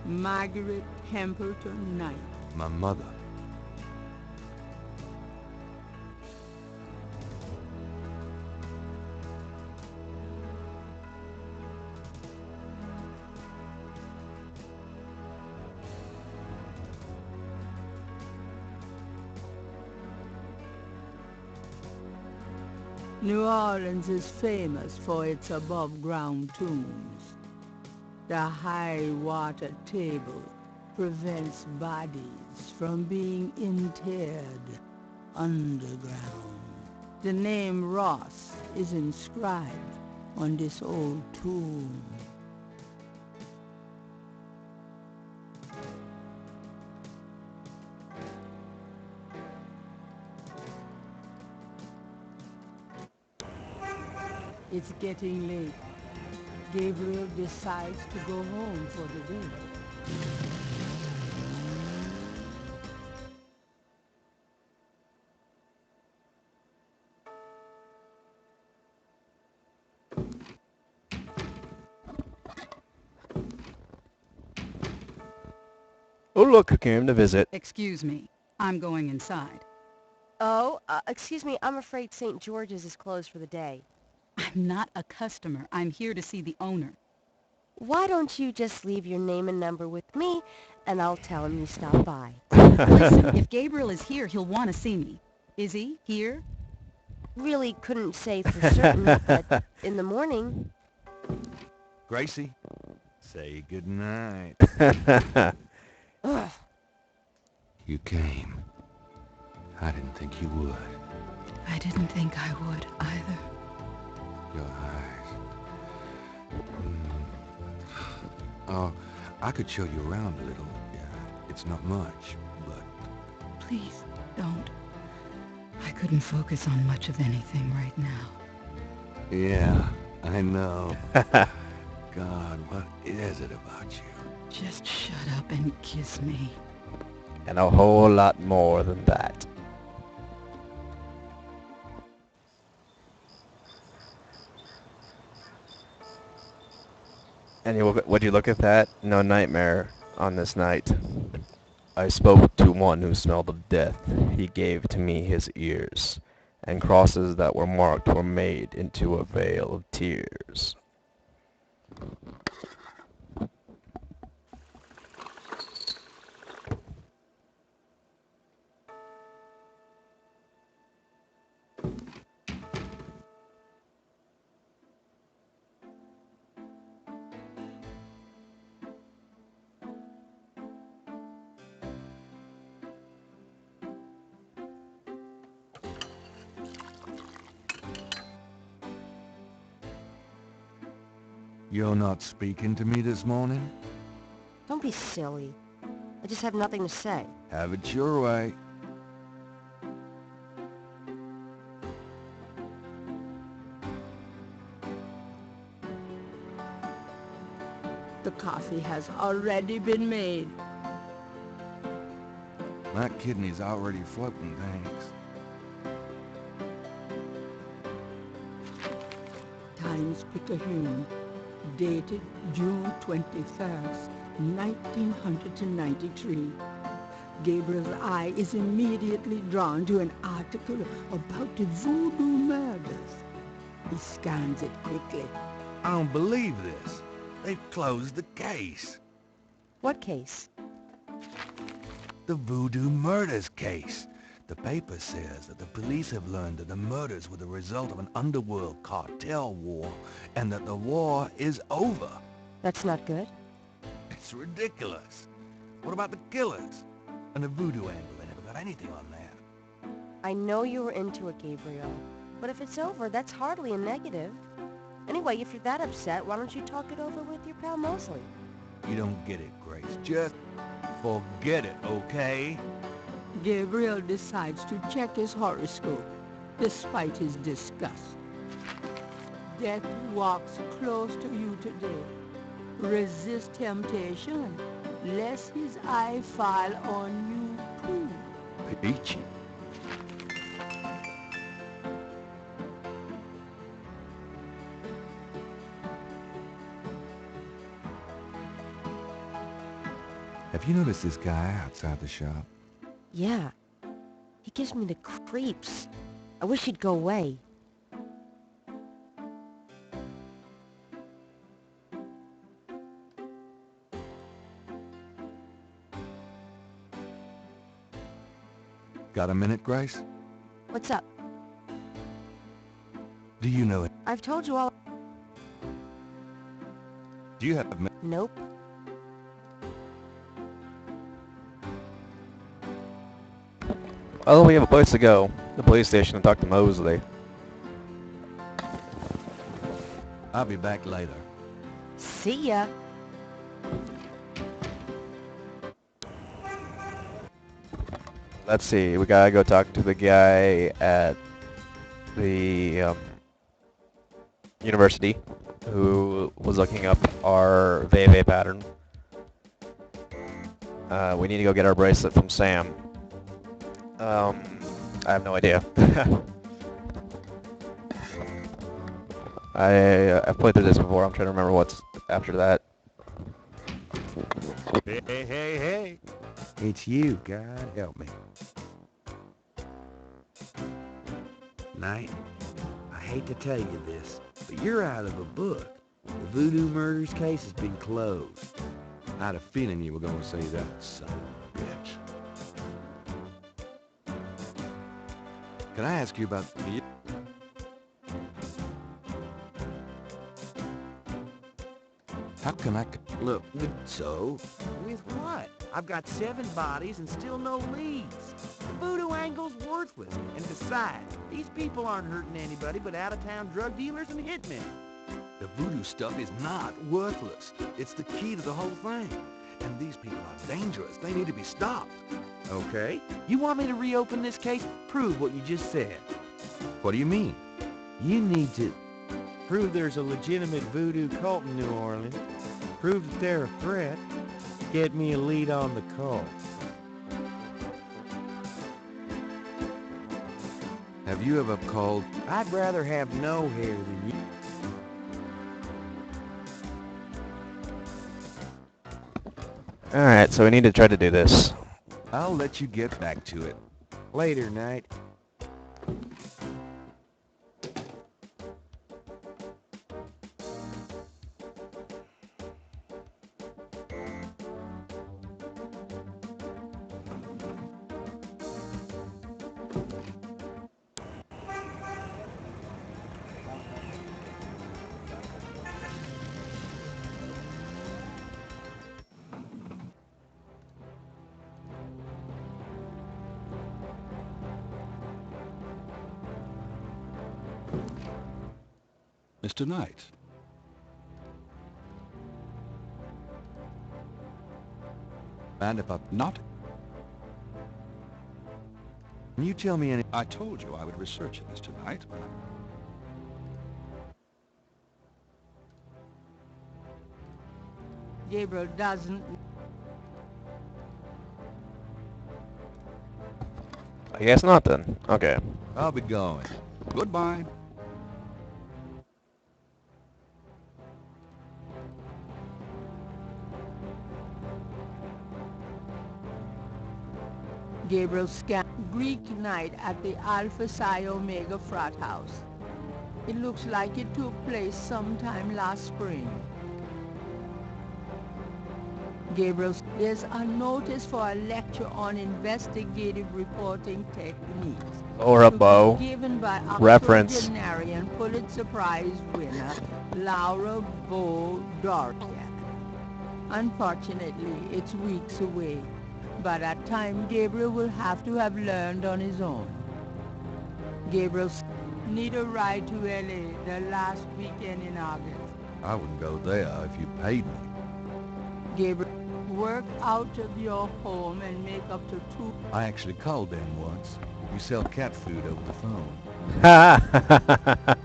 Margaret Templeton Knight. My mother. New Orleans is famous for its above-ground tombs. The high water table prevents bodies from being interred underground. The name Ross is inscribed on this old tomb. It's getting late. Gabriel decides to go home for the day. Oh look, who came to visit. Excuse me. I'm going inside. Oh, excuse me, I'm afraid St. George's is closed for the day. I'm not a customer. I'm here to see the owner. Why don't you just leave your name and number with me, and I'll tell him you stopped by. Listen, if Gabriel is here, he'll want to see me. Is he here? Really couldn't say for certain, but in the morning. Gracie, say goodnight. Ugh. You came. I didn't think you would. I didn't think I would either. Your eyes. Oh, I could show you around a little. Yeah, it's not much, but... Please, don't. I couldn't focus on much of anything right now. Yeah, I know. God, what is it about you? Just shut up and kiss me. And a whole lot more than that. And would you look at that? No nightmare on this night. I spoke to one who smelled of death. He gave to me his ears, and crosses that were marked were made into a veil of tears. You're not speaking to me this morning? Don't be silly. I just have nothing to say. Have it your way. The coffee has already been made. My kidney's already floating, thanks. Times-Picayune, dated June 21st, 1993. Gabriel's eye is immediately drawn to an article about the voodoo murders. He scans it quickly. I don't believe this. They've closed the case. What case? The voodoo murders case. The paper says that the police have learned that the murders were the result of an underworld cartel war, and that the war is over. That's not good. It's ridiculous. What about the killers? And the voodoo angle, they never got anything on that. I know you were into it, Gabriel. But if it's over, that's hardly a negative. Anyway, if you're that upset, why don't you talk it over with your pal Mosley? You don't get it, Grace. Just forget it, okay? Gabriel decides to check his horoscope, despite his disgust. Death walks close to you today. Resist temptation, lest his eye fall on you too. Peachy. Have you noticed this guy outside the shop? Yeah. He gives me the creeps. I wish he'd go away. Got a minute, Grace? What's up? Do you know it? I've told you all. Do you have... Nope. Well, we have a place to go. The police station and talk to Mosley. I'll be back later. See ya. Let's see, we gotta go talk to the guy at the university who was looking up our Veve pattern. We need to go get our bracelet from Sam. I have no idea. I've played through this before. I'm trying to remember what's after that. Hey, hey, hey. It's you, God help me. Knight, I hate to tell you this, but you're out of a book. The Voodoo Murders case has been closed. I had a feeling you were going to say that, son of a bitch. Can I ask you about the... How can I... Look, so? With what? I've got 7 bodies and still no leads. The voodoo angle's worthless. And besides, these people aren't hurting anybody but out-of-town drug dealers and hitmen. The voodoo stuff is not worthless. It's the key to the whole thing. And these people are dangerous. They need to be stopped. Okay. You want me to reopen this case? Prove what you just said. What do you mean? You need to prove there's a legitimate voodoo cult in New Orleans. Prove that they're a threat. Get me a lead on the cult. Have you ever called... I'd rather have no hair than you. Alright, so we need to try to do this. I'll let you get back to it. Later, Knight. Mr. Knight. And if I'm not... Can you tell me any... I told you I would research it, Mr. Knight. Gabriel doesn't... I guess not then. Okay. I'll be going. Goodbye. Gabriel scanned Greek Knight at the Alpha Psi Omega frat house. It looks like it took place sometime last spring. Gabriel, there's a notice for a lecture on investigative reporting techniques. Lower up bow. Given by Reference. octogenarian Pulitzer Prize winner Laura Bo Dorian. Unfortunately, it's weeks away. By that time, Gabriel will have to have learned on his own. Gabriel need a ride to LA the last weekend in August. I wouldn't go there if you paid me. Gabriel, work out of your home and make up to 2. I actually called them once. You sell cat food over the phone. Ha!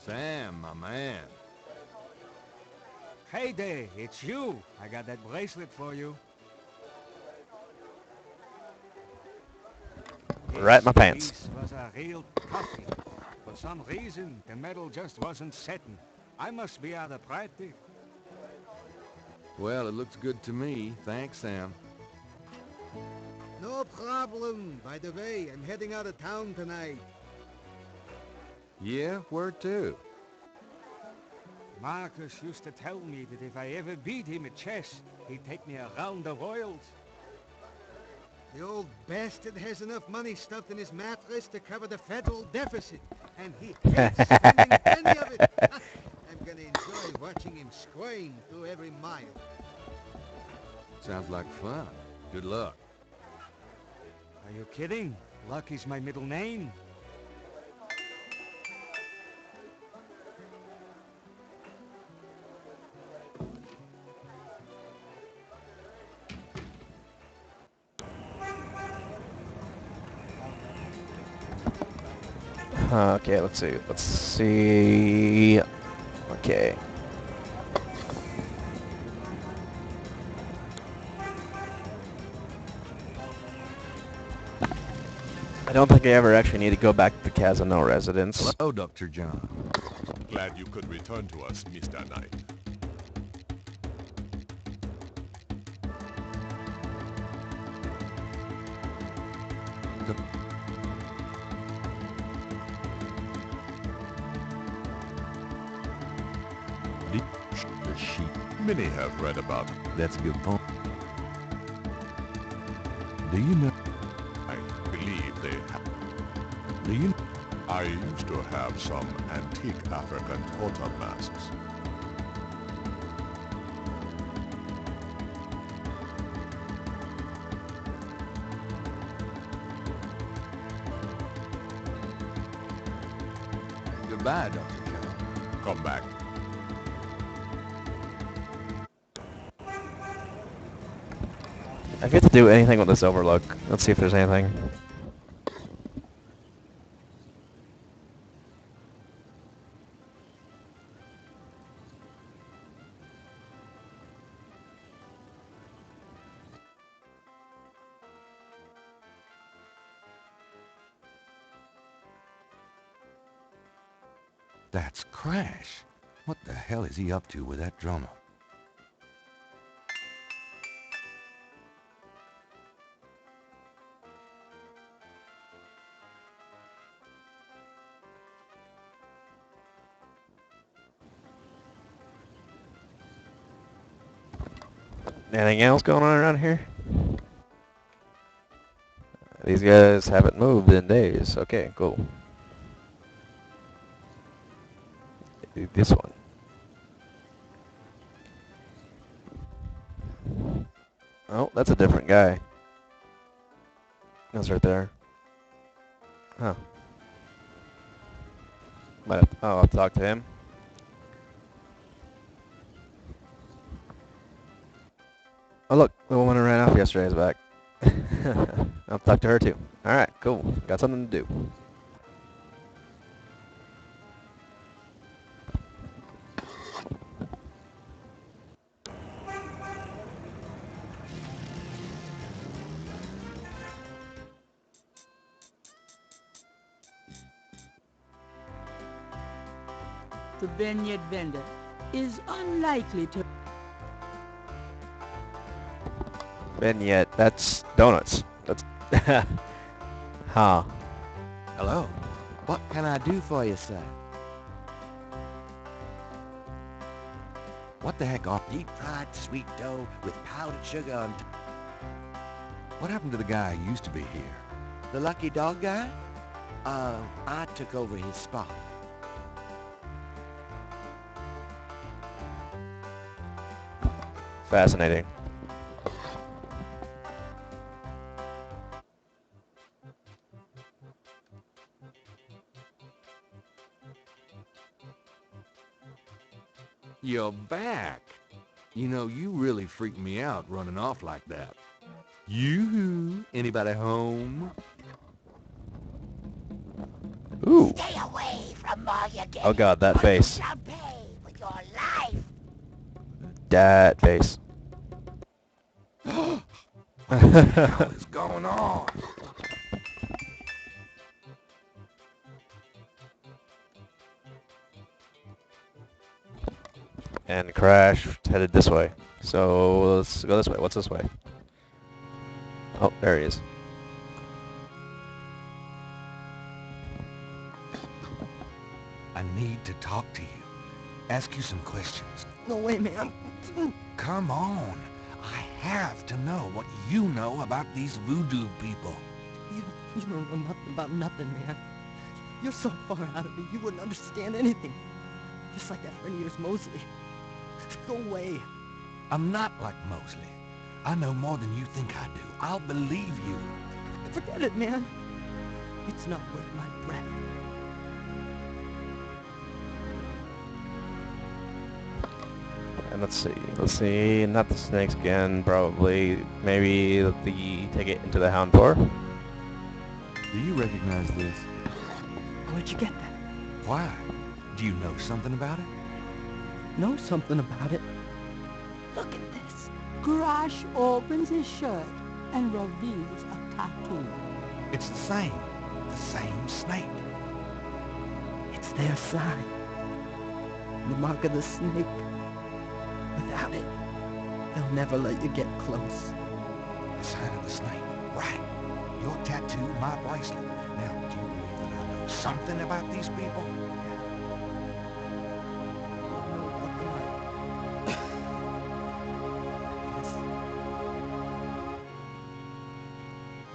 Sam, my man. Hey there, it's you. I got that bracelet for you. Right in my pants. This was a real toughie. For some reason, the metal just wasn't setting. I must be out of practice. Well, it looks good to me. Thanks, Sam. No problem. By the way, I'm heading out of town tonight. Yeah, where to? Marcus used to tell me that if I ever beat him at chess, he'd take me around the world. The old bastard has enough money stuffed in his mattress to cover the federal deficit, and he hates spending a penny of it. I'm gonna enjoy watching him squirm through every mile. Sounds like fun. Good luck. Are you kidding? Luck is my middle name. Okay, let's see. Let's see. Okay. I don't think I ever actually need to go back to the Casino residence. Hello, Dr. John. Glad you could return to us, Mr. Knight. The sheep. Many have read about it. That's a good point. Do you know? I believe they have. Do you? I used to have some antique African totem masks. Goodbye, Dr. John. Come back. I get to do anything with this overlook. Let's see if there's anything. That's Crash. What the hell is he up to with that drummer? Anything else going on around here? These guys haven't moved in days. Okay, cool. This one. Oh, that's a different guy. That's right there. Huh. I'll have to talk to him. Oh look, the woman who ran off yesterday is back. I'll talk to her too. Alright, cool. Got something to do. The vineyard vendor is unlikely to... Vignette, that's donuts. That's... Huh. Hello. What can I do for you, sir? What the heck are Deep-fried sweet dough with powdered sugar on top. What happened to the guy who used to be here? the lucky dog guy? I took over his spot. Fascinating. You're back. You know, you really freaked me out running off like that. Yoo-hoo. Anybody home? Ooh. Stay away from all you get. Oh god, that face. You shall pay with your life. That face. What the hell is going on? And Crash headed this way. So let's go this way. What's this way? Oh, there he is. I need to talk to you. Ask you some questions. No way, man. Come on. I have to know what you know about these voodoo people. You don't know nothing about nothing, man. You're so far out of it, you wouldn't understand anything. Just like that friend of yours, Mosley. Go away. I'm not like Mosley. I know more than you think I do. I'll believe you. Forget it, man. It's not worth my breath. And let's see, not the snakes again, probably, maybe the ticket into the Hound Door. Do you recognize this? Where'd you get that? Why? Do you know something about it? Know something about it? Look at this. Crash opens his shirt and reveals a tattoo. It's the same snake. It's their sign. The mark of the snake. Without it, they'll never let you get close. The sign of the snake. Right. Your tattoo, my bracelet. Now, do you believe that I know something about these people?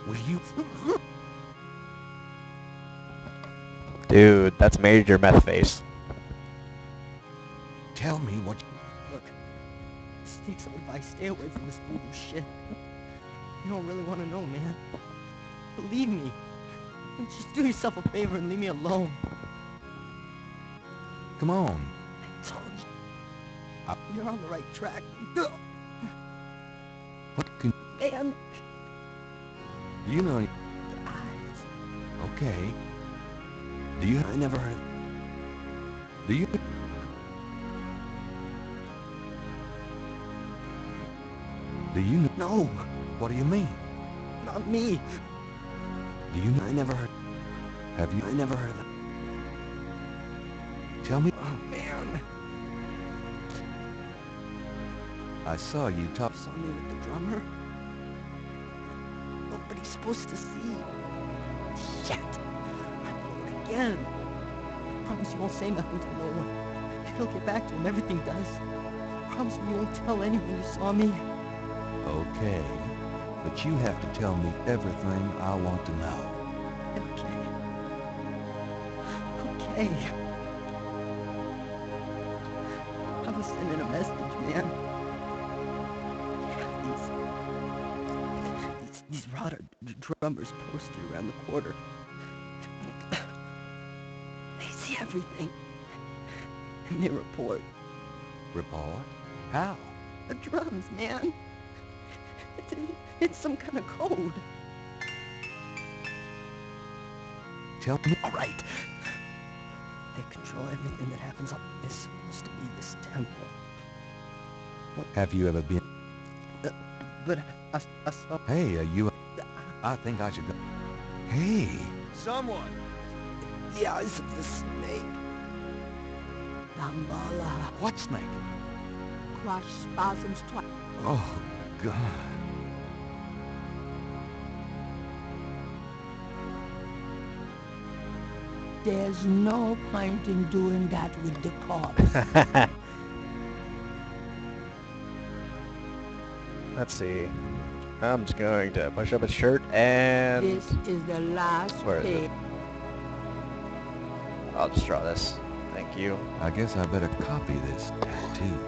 Will you... Dude, that's major meth face. Tell me what... Look, snake's advice, stay away from this voodoo shit. You don't really want to know, man. Believe me. Just do yourself a favor and leave me alone. Come on. I told you. You're on the right track. What can... Man. You know... The eyes. Okay. Do you... I never heard... Do you... Do you know... No. What do you mean? Not me. Do you know... I never heard... Have you... I never heard of that. Tell me... Oh, man. I saw you talk... Saw me with the drummer. Nobody's supposed to see. Shit. I blew it again. I promise you won't say nothing to no one. It'll get back to him. Everything does. Promise me you won't tell anyone you saw me. Okay. But you have to tell me everything I want to know. Okay. I was sending a message, man. These rotter drummers posted around the quarter. They see everything. And they report. Report? How? The drums, man. It's some kind of code. Tell me... All right. They control everything that happens up. It's supposed to be this temple. What? Have you ever been... But I saw... Hey, you... I think I should go... Hey! Someone! The eyes of the snake. Dambala. What snake? Crash spasms twice. Oh, God. There's no point in doing that with the corpse. Let's see. I'm just going to push up his shirt and... This is the last Where is page. it? I'll just draw this. Thank you. I guess I better copy this tattoo.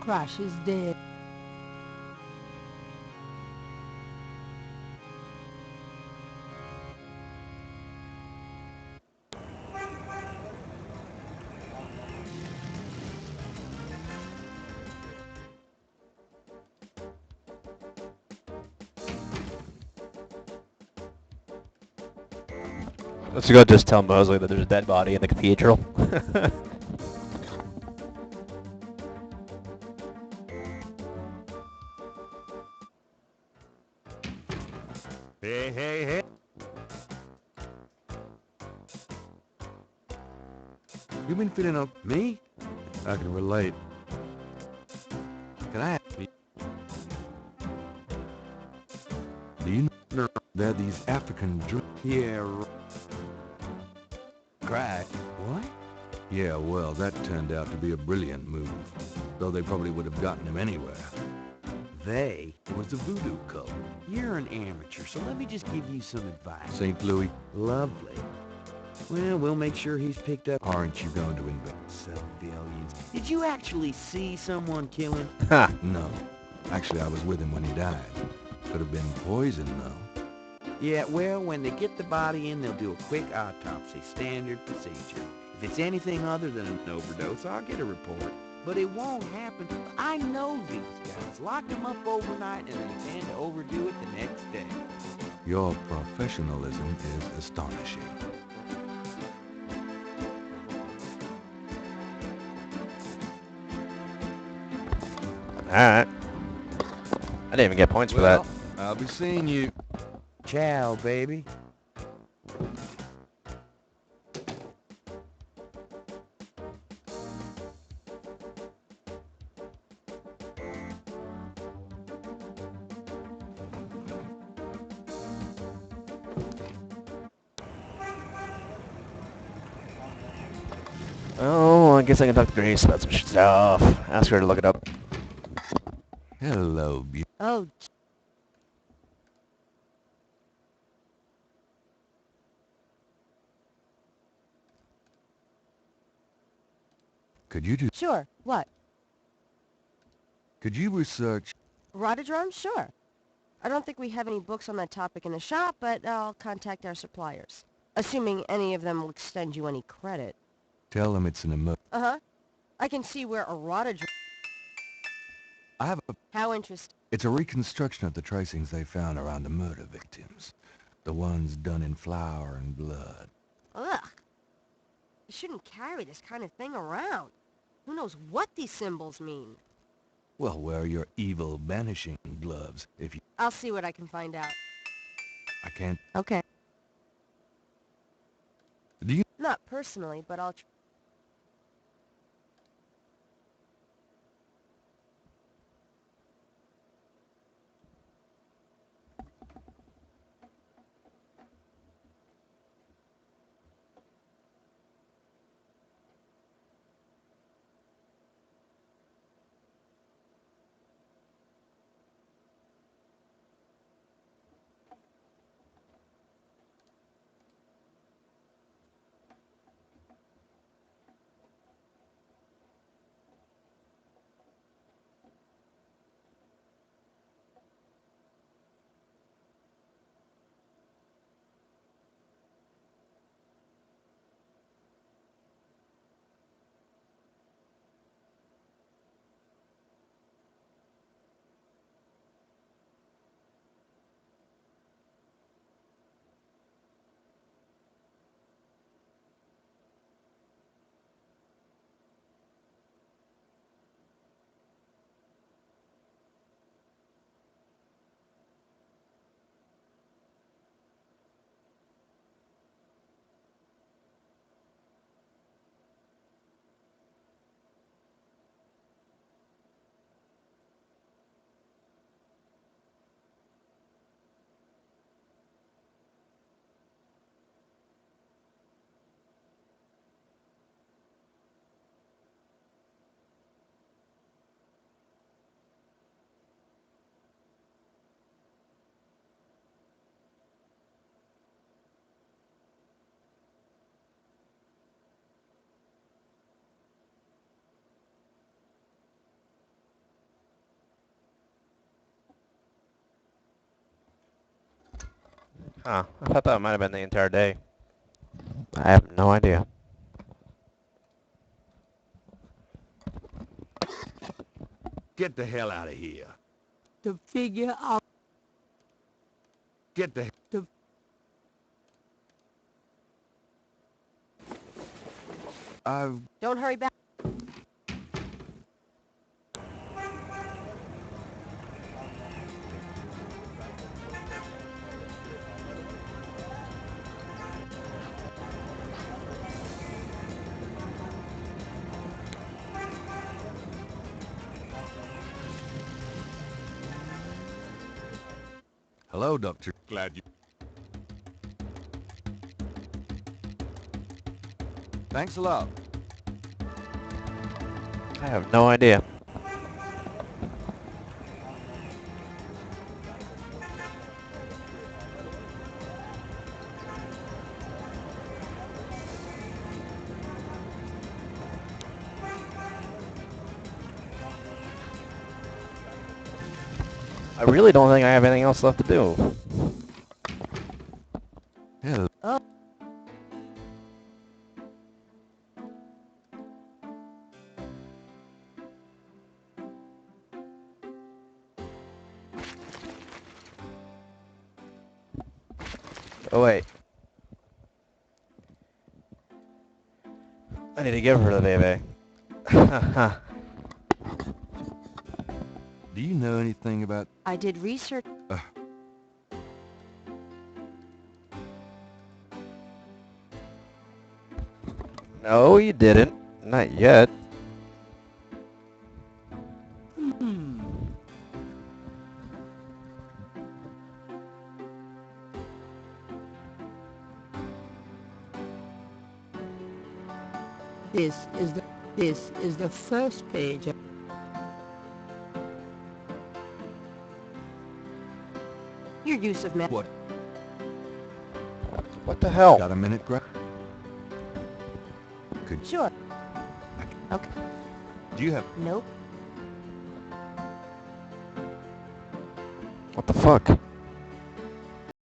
Crash is dead. Let's go just tell Mosley that there's a dead body in the cathedral. Hey. You been feeling up me? I can relate. Can I ask you? Do you know that these African Yeah. Crack. What? Yeah, well, that turned out to be a brilliant move. Though they probably would have gotten him anywhere. They was the voodoo cult. You're an amateur, so let me just give you some advice. St. Louis. Lovely. Well, we'll make sure he's picked up. Aren't you going to invest Civilians. Did you actually see someone kill him? Ha! No. Actually, I was with him when he died. Could have been poison, though. Yeah, well, when they get the body in, they'll do a quick autopsy. Standard procedure. If it's anything other than an overdose, I'll get a report. But it won't happen. I know these guys. Lock them up overnight and they tend to overdo it the next day. Your professionalism is astonishing. Alright. I didn't even get points for that. I'll be seeing you. Ciao, baby. Oh, I guess I can talk to Grace about some stuff. Ask her to look it up. Hello, Oh, Could you do... sure. What? Could you research... Rhododrome? Sure. I don't think we have any books on that topic in the shop, but I'll contact our suppliers. Assuming any of them will extend you any credit. Tell them it's an emergency. Uh-huh. I can see where a rhododrome... I have a... How interesting. It's a reconstruction of the tracings they found around the murder victims. The ones done in flour and blood. Ugh. You shouldn't carry this kind of thing around. Who knows what these symbols mean? Well, wear your evil banishing gloves if you... I'll see what I can find out. I can't... Okay. Do you... Not personally, but I'll... Huh. I thought that might have been the entire day. I have no idea. Get the hell out of here. To figure out... Get the... Don't hurry back. Hello, Doctor. Glad you... Thanks a lot. I have no idea. I really don't think I have anything else left to do. Hell. Oh. Oh wait. I need to give her the baby. Do you know anything about... I did research. No, you didn't. Not yet. This is the first page. Your use of What? What the hell? Got a minute, Greg? Could... Sure. Okay. Do you have... Nope. What the fuck?